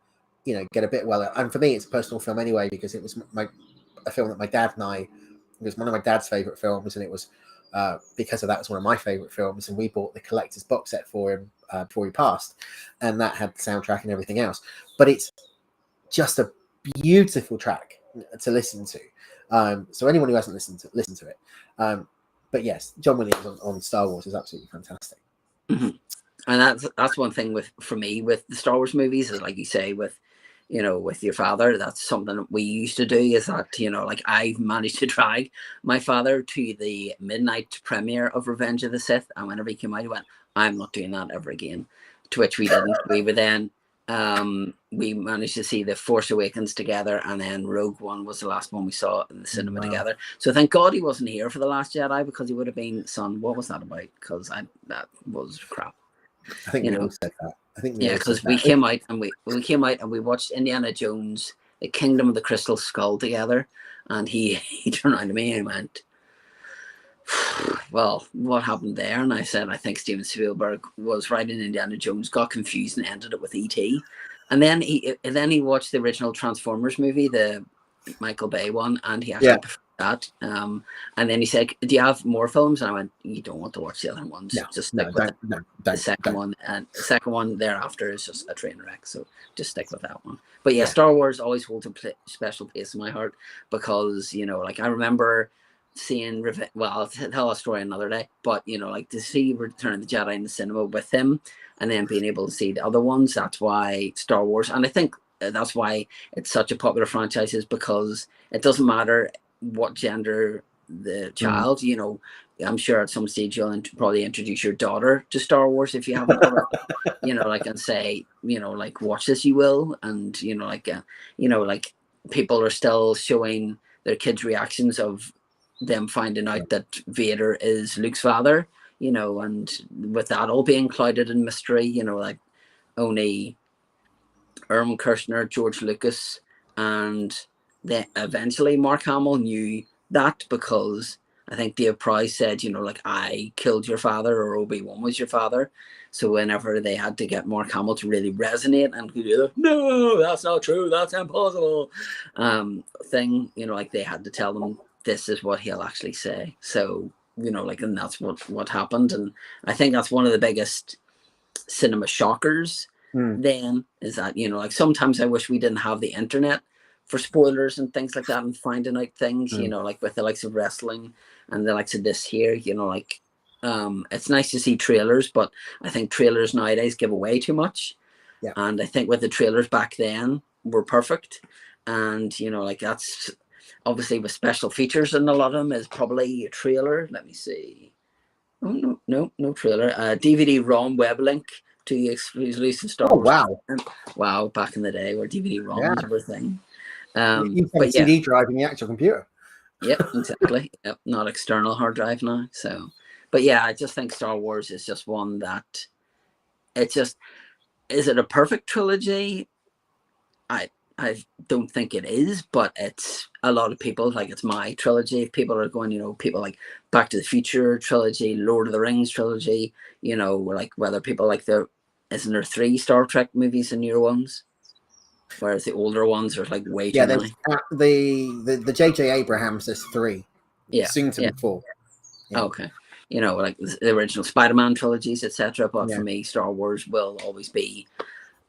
get a bit well. And for me, it's a personal film anyway, because it was a film that my dad and I, it was one of my dad's favorite films, and it was because of that, it's one of my favorite films, and we bought the collector's box set for him before he passed, and that had the soundtrack and everything else. But it's just a beautiful track to listen to. So anyone who hasn't listened to it. But yes, John Williams on Star Wars is absolutely fantastic. And that's one thing for me with the Star Wars movies, is like you say, with your father, that's something that we used to do, is that like I've managed to drag my father to the midnight premiere of Revenge of the Sith, and whenever he came out, he went, "I'm not doing that ever again," to which we didn't. We were then we managed to see The Force Awakens together, and then Rogue One was the last one we saw in the cinema together. So thank God he wasn't here for The Last Jedi, because he would have been, "Son, what was that about?" Because that was crap. I think we all said that. Because we came out and we watched Indiana Jones, The Kingdom of the Crystal Skull together, and he turned around to me and went, "Well, what happened there?" And I said, "I think Steven Spielberg was writing Indiana Jones, got confused, and ended it with E.T." And then he watched the original Transformers movie, the Michael Bay one, and he actually preferred that. And then he said, "Do you have more films?" And I went, "You don't want to watch the other ones. Just stick with the second one. And the second one thereafter is just a train wreck. So just stick with that one." But Star Wars always holds a special place in my heart, because like I remember seeing I'll tell a story another day, but like to see Return of the Jedi in the cinema with him, and then being able to see the other ones, that's why Star Wars, and I think that's why it's such a popular franchise, is because it doesn't matter what gender the child, I'm sure at some stage you'll probably introduce your daughter to Star Wars if you haven't already, like, and say, like, watch this, you will. And, like people are still showing their kids' reactions of them finding out that Vader is Luke's father, and with that all being clouded in mystery, like only Irvin Kershner, George Lucas, and then eventually Mark Hamill knew that, because I think Dave Prowse said, like, "I killed your father," or "Obi-Wan was your father." So whenever they had to get Mark Hamill to really resonate and go, "No, that's not true, that's impossible," thing, like they had to tell them, this is what he'll actually say. So, like, and that's what happened. And I think that's one of the biggest cinema shockers then, is that, like sometimes I wish we didn't have the internet for spoilers and things like that, and finding out things, like with the likes of wrestling and the likes of this here, like it's nice to see trailers, but I think trailers nowadays give away too much. And I think with the trailers back then were perfect, and like that's obviously with special features, and a lot of them is probably a trailer. Let me see. Oh, no trailer. DVD ROM web link to the exclusive Star Wars. Wow, back in the day where DVD ROMs were a thing. You have a CD drive in the actual computer. Yep, exactly. Yep, not external hard drive now. So, but yeah, I just think Star Wars is just one that is it a perfect trilogy? I don't think it is, but it's a lot of people, like, it's my trilogy. People are going, people like Back to the Future trilogy, Lord of the Rings trilogy, like whether people like isn't there 3 Star Trek movies and newer ones? Whereas the older ones are like way too many. The J.J. Abrams, there's 3. Soon to be 4. Okay. Like the original Spider-Man trilogies, etc. But for me, Star Wars will always be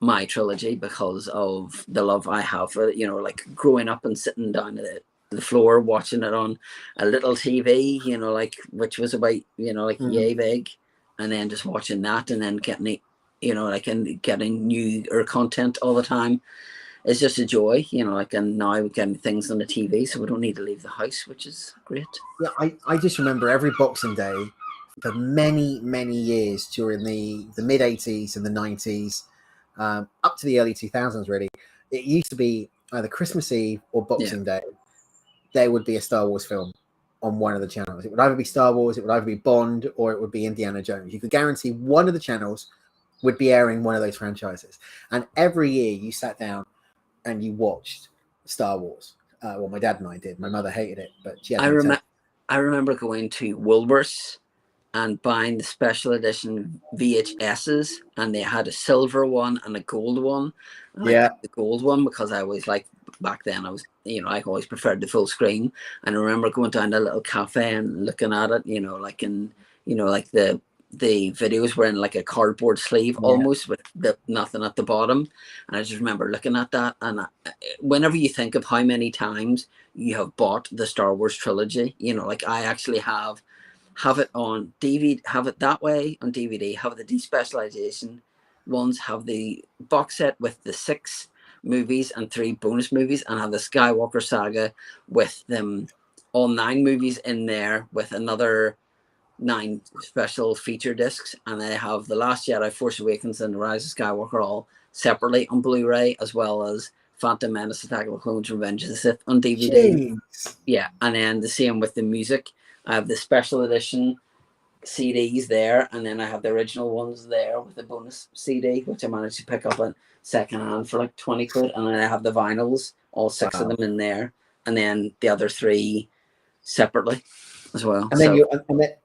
my trilogy, because of the love I have for it. Like growing up and sitting down at the floor watching it on a little TV, like, which was about, like yay big, and then just watching that, and then getting it, like, and getting newer content all the time. It's just a joy, like, and now we're getting things on the TV, so we don't need to leave the house, which is great. Yeah, I just remember every Boxing Day for many, many years during the mid-80s and the 90s, up to the early 2000s, really, it used to be either Christmas Eve or Boxing Day. There would be a Star Wars film on one of the channels. It would either be Star Wars, it would either be Bond, or it would be Indiana Jones. You could guarantee one of the channels would be airing one of those franchises. And every year you sat down and you watched Star Wars. Well, my dad and I did. My mother hated it, but she had I remember going to Woolworths and buying the special edition VHSs, and they had a silver one and a gold one. And I picked the gold one because I always liked, back then I was, I always preferred the full screen. And I remember going down to a little cafe and looking at it, like the videos were in like a cardboard sleeve almost with nothing at the bottom. And I just remember looking at that. And whenever you think of how many times you have bought the Star Wars trilogy, like I actually have it on DVD, have it that way on DVD, have the despecialization ones, have the box set with the 6 movies and 3 bonus movies, and have the Skywalker saga with them all 9 movies in there with another 9 special feature discs. And I have The Last Jedi, Force Awakens, and The Rise of Skywalker all separately on Blu-ray, as well as Phantom Menace, Attack of the Clones, Revenge of the Sith on DVD. Jeez. Yeah, and then the same with the music. I have the special edition CDs there, and then I have the original ones there with the bonus CD, which I managed to pick up at secondhand for like 20 quid. And then I have the vinyls, all 6 of them in there, and then the other 3 separately as well. And then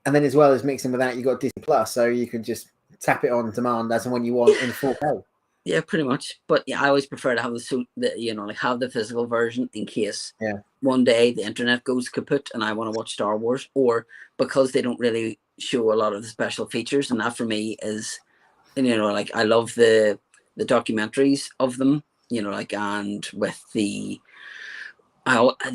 and then as well as mixing with that, you got Disney Plus, so you can just tap it on demand as and when you want in 4K. Yeah, pretty much. But yeah, I always prefer to have have the physical version in case one day the internet goes kaput and I want to watch Star Wars, or because they don't really show a lot of the special features. And that for me is, like I love the documentaries of them, and with there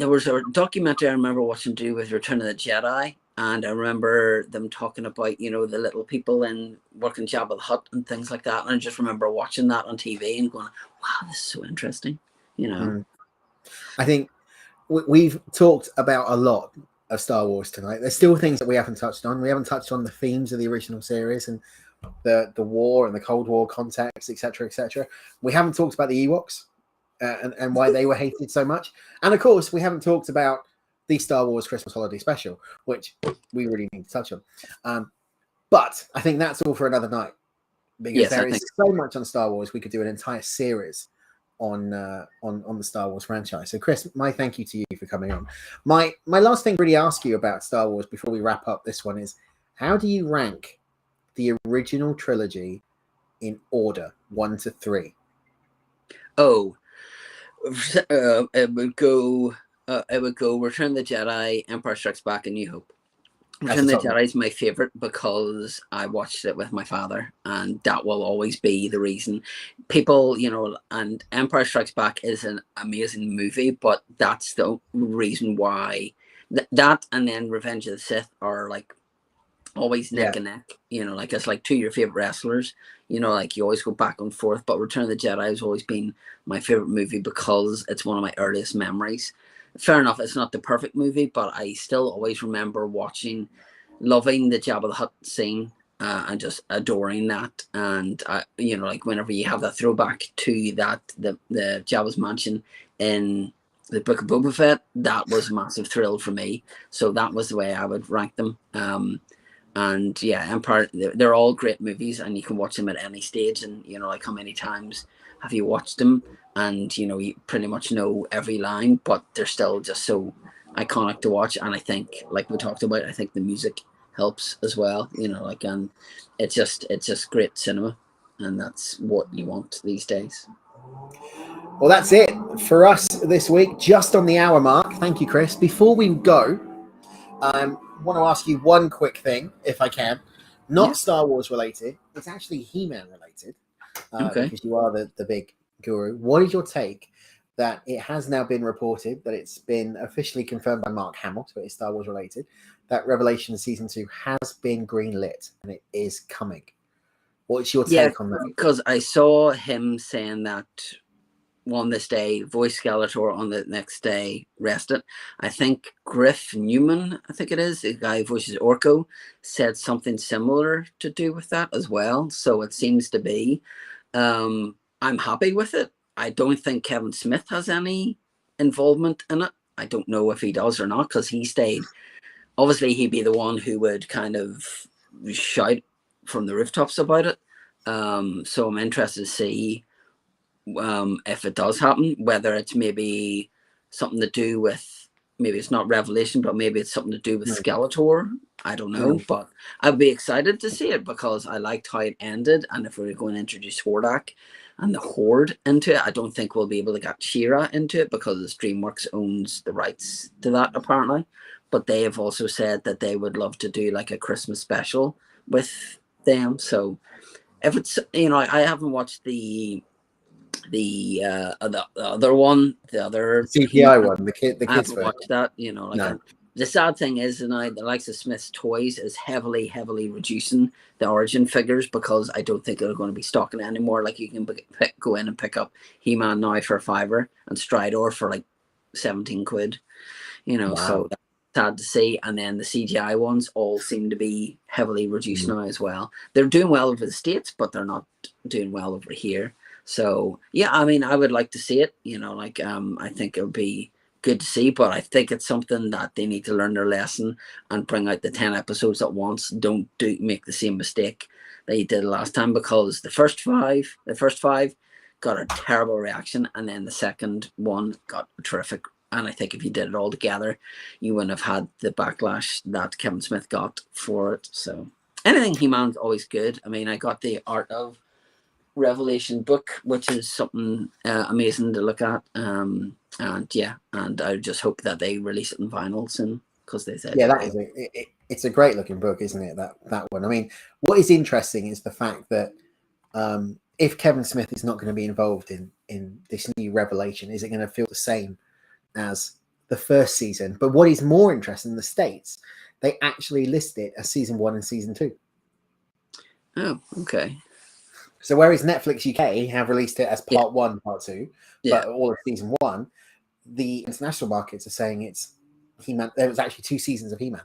was a documentary I remember watching to do with Return of the Jedi. And I remember them talking about, the little people in working Jabba the Hutt and things like that. And I just remember watching that on TV and going, wow, this is so interesting, I think we've talked about a lot of Star Wars tonight. There's still things that we haven't touched on. We haven't touched on the themes of the original series and the war and the Cold War context, etc., etc. We haven't talked about the Ewoks and why they were hated so much. And of course, we haven't talked about the Star Wars Christmas Holiday Special, which we really need to touch on. But I think that's all for another night, because there is so much on Star Wars. We could do an entire series on the Star Wars franchise. So Chris, my thank you to you for coming on. My last thing to really ask you about Star Wars before we wrap up this one is, how do you rank the original trilogy in order 1 to 3? It would go Return of the Jedi, Empire Strikes Back, and New Hope. Return of the Jedi is my favorite because I watched it with my father, and that will always be the reason. People, and Empire Strikes Back is an amazing movie, but that's the reason why that and then Revenge of the Sith are like always neck and neck. Like it's like 2 of your favorite wrestlers. Like you always go back and forth. But Return of the Jedi has always been my favorite movie because it's one of my earliest memories. Fair enough, it's not the perfect movie, but I still always remember loving the Jabba the Hutt scene and just adoring that. And like whenever you have that throwback to that the Jabba's mansion in the Book of Boba Fett, that was a massive thrill for me. So that was the way I would rank them. And yeah, Empire, they're all great movies, and you can watch them at any stage. And like how many times have you watched them? And you pretty much know every line, but they're still just so iconic to watch. And I think, like we talked about, I think the music helps as well. And it's just great cinema, and that's what you want these days. Well, that's it for us this week, just on the hour mark. Thank you, Chris. Before we go, I want to ask you one quick thing, if I can. Not Star Wars related. It's actually He-Man related, because you are the big guru. What is your take that it has now been reported that it's been officially confirmed by Mark Hamill, so it's Star Wars related, that Revelation Season 2 has been greenlit and it is coming? What's your take on that? Because I saw him saying that on this day, voice Skeletor, on the next day, rested. I think Griff Newman, I think it is, the guy who voices Orko, said something similar to do with that as well. So it seems to be. I'm happy with it. I don't think Kevin Smith has any involvement in it. I don't know if he does or not, because he stayed. Obviously, he'd be the one who would kind of shout from the rooftops about it. So I'm interested to see if it does happen, whether it's maybe something to do with, maybe it's not Revelation, but maybe it's something to do with Skeletor. I don't know, but I'd be excited to see it because I liked how it ended. And if we're going to introduce Hordak and the Horde into it, I don't think we'll be able to get She-Ra into it because DreamWorks owns the rights to that apparently. But they have also said that they would love to do like a Christmas special with them. So if it's, I haven't watched the other one, the other CGI one, the I kids haven't version. watched that. No. The sad thing is, the likes of Smith's Toys is heavily reducing the origin figures because I don't think they're going to be stocking it anymore. Like you can go in and pick up He-Man now for $5 and Stridor for like 17 quid. Wow. So that's sad to see. And then the CGI ones all seem to be heavily reduced now as well. They're doing well over the States, but they're not doing well over here. So yeah, I mean, I would like to see it. I think it would be good to see, but I think it's something that they need to learn their lesson and bring out the 10 episodes at once. Don't make the same mistake that you did last time, because the first five got a terrible reaction, and then the second one got terrific. And I think if you did it all together, you wouldn't have had the backlash that Kevin Smith got for it. So anything He-Man's always good. I mean, I got the Art of Revelation book, which is something amazing to look at. And I just hope that they release it in vinyl soon, because they said it's a great looking book, isn't it? That one. I mean, what is interesting is the fact that if Kevin Smith is not going to be involved in this new Revelation, is it going to feel the same as the first season? But what is more interesting in the States, they actually list it as season 1 and season 2. Oh, okay. So whereas Netflix UK have released it as part 1, part 2, but all of season 1, the international markets are saying it's He-Man. There was actually 2 seasons of He-Man.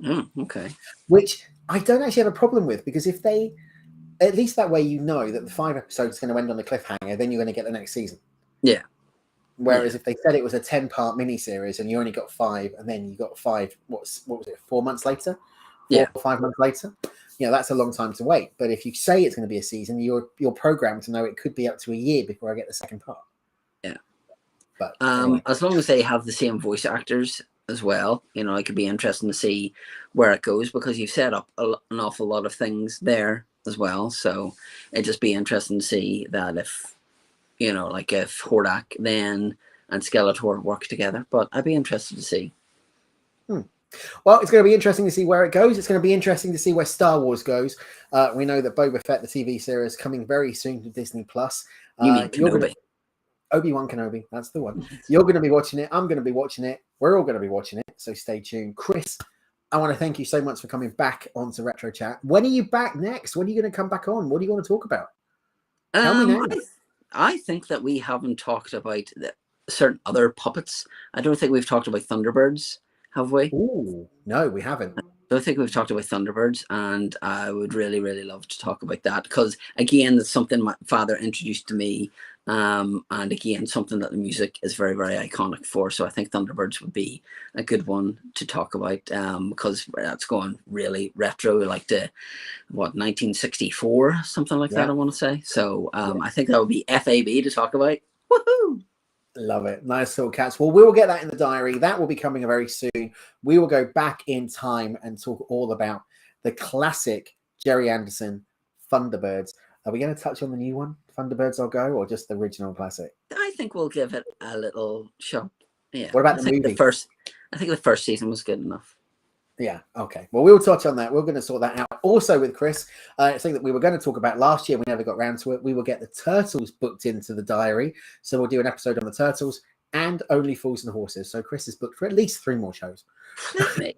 Oh, okay. Which I don't actually have a problem with, because if they, at least that way, that the 5 episodes is going to end on a cliffhanger, then you're going to get the next season. Yeah. Whereas if they said it was a 10-part miniseries and you only got 5, and then you got 5, what was it, 4 months later? 4 or 5 months later? That's a long time to wait. But if you say it's going to be a season, you're programmed to know it could be up to a year before I get the second part. Yeah. But anyway. As long as they have the same voice actors as well, it could be interesting to see where it goes, because you've set up an awful lot of things there as well. So it'd just be interesting to see that if Hordak then and Skeletor work together. But I'd be interested to see. Well, it's going to be interesting to see where it goes. It's going to be interesting to see where Star Wars goes. We know that Boba Fett, the TV series, is coming very soon to Disney Plus. You mean Kenobi? Obi-Wan Kenobi, that's the one. You're going to be watching it. I'm going to be watching it. We're all going to be watching it. So stay tuned. Chris, I want to thank you so much for coming back onto Retro Chat. When are you back next? When are you going to come back on? What do you want to talk about? Tell me now. I think that we haven't talked about certain other puppets. I don't think we've talked about Thunderbirds. Have we? Ooh, no, we haven't. I don't think we've talked about Thunderbirds, and I would really, really love to talk about that, because again, that's something my father introduced to me, and again, something that the music is very, very iconic for. So I think Thunderbirds would be a good one to talk about, because that's going really retro, like to 1964, something like that. I want to say. So I think that would be FAB to talk about. Woohoo! Love it. Nice little cats. Well, we will get that in the diary. That will be coming very soon. We will go back in time and talk all about the classic Jerry Anderson Thunderbirds. Are we going to touch on the new one, Thunderbirds I'll Go, or just the original classic? I think we'll give it a little shot. Yeah. What about the movie? I think the first season was good enough. Yeah, okay. Well, we'll touch on that. We're going to sort that out. Also with Chris, something that we were going to talk about last year, we never got around to it. We will get the Turtles booked into the diary. So we'll do an episode on the Turtles and Only Fools and Horses. So Chris is booked for at least 3 more shows. Mate,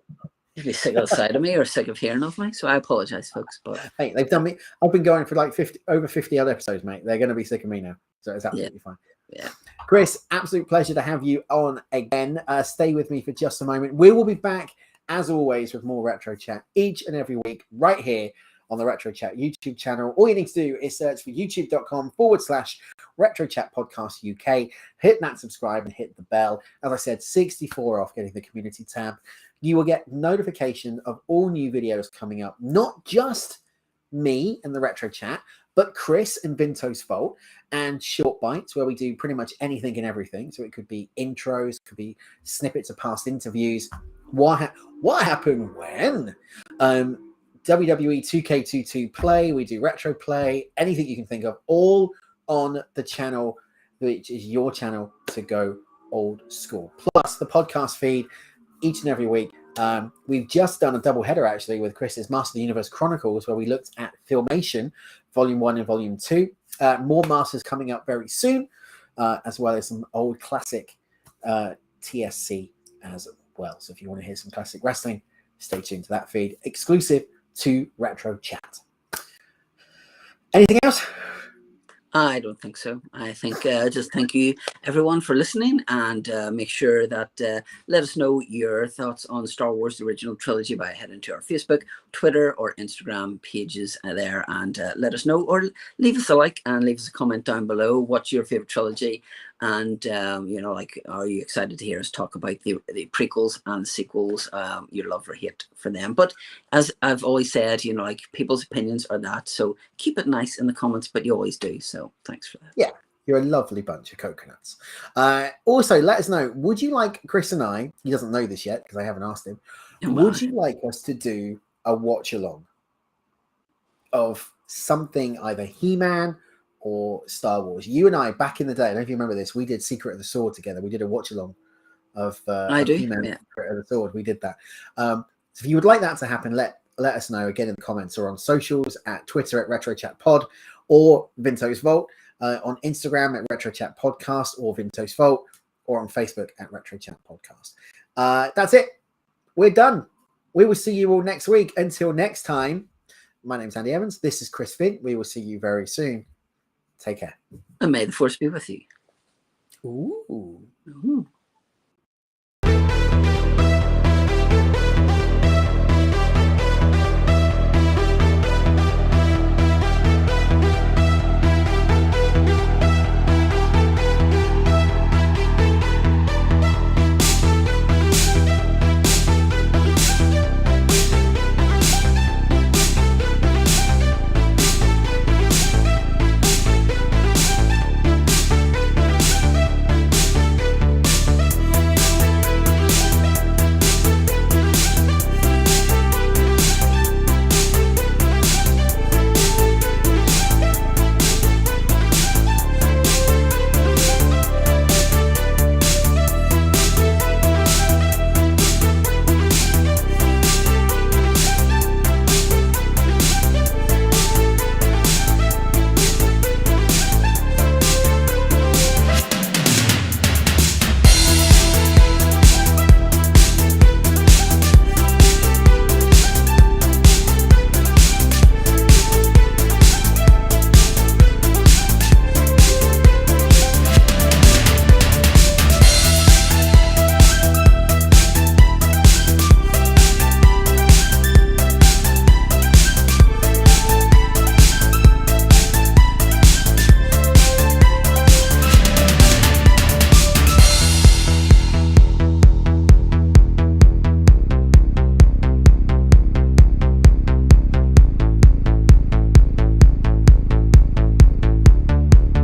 you'd be sick of the sight of me or sick of hearing of me. So I apologize, folks. But hey, they've done me. I've been going for like over 50 other episodes, mate. They're going to be sick of me now. So it's absolutely fine. Yeah. Chris, absolute pleasure to have you on again. Stay with me for just a moment. We will be back, as always, with more Retro Chat each and every week right here on the Retro Chat YouTube channel. All you need to do is search for youtube.com/Retro Chat Podcast UK. Hit that subscribe and hit the bell. As I said, 64 off getting the community tab. You will get notification of all new videos coming up, not just me and the Retro Chat, but Chris and Vinto's Vault and Short Bites, where we do pretty much anything and everything. So it could be intros, could be snippets of past interviews. What happened when? WWE 2K22 play, we do retro play, anything you can think of, all on the channel, which is your channel to go old school. Plus the podcast feed each and every week. We've just done a double header actually with Chris's Master of the Universe Chronicles, where we looked at Filmation, Volume 1 and Volume 2. More Masters coming up very soon, as well as some old classic TSC as well. So if you want to hear some classic wrestling, stay tuned to that feed, exclusive to Retro Chat. Anything else? I don't think so. I think just thank you everyone for listening, and make sure that let us know your thoughts on Star Wars: The Original Trilogy by heading to our Facebook, Twitter or Instagram pages there, and let us know, or leave us a like and leave us a comment down below. What's your favorite trilogy? And you know, like, are you excited to hear us talk about the prequels and the sequels, your love or hate for them? But as I've always said, you know, like, people's opinions are that, so keep it nice in the comments, but you always do, so thanks for that. Yeah, you're a lovely bunch of coconuts. Also, let us know, would you like Chris and I, he doesn't know this yet because I haven't asked him, would you like us to do a watch along of something, either He-Man or Star Wars? You and I, back in the day, I don't know if you remember this, we did Secret of the Sword together. We did a watch along of He-Man, yeah. Secret of the Sword. We did that. So if you would like that to happen, let us know again in the comments, or on socials at Twitter at RetroChatPod, or Vinto's Vault, on Instagram at RetroChat Podcast or Vinto's Vault, or on Facebook at RetroChat Podcast. That's it. We're done. We will see you all next week. Until next time, my name's Andy Evans. This is Chris Finn. We will see you very soon. Take care. And may the force be with you. Ooh. Ooh.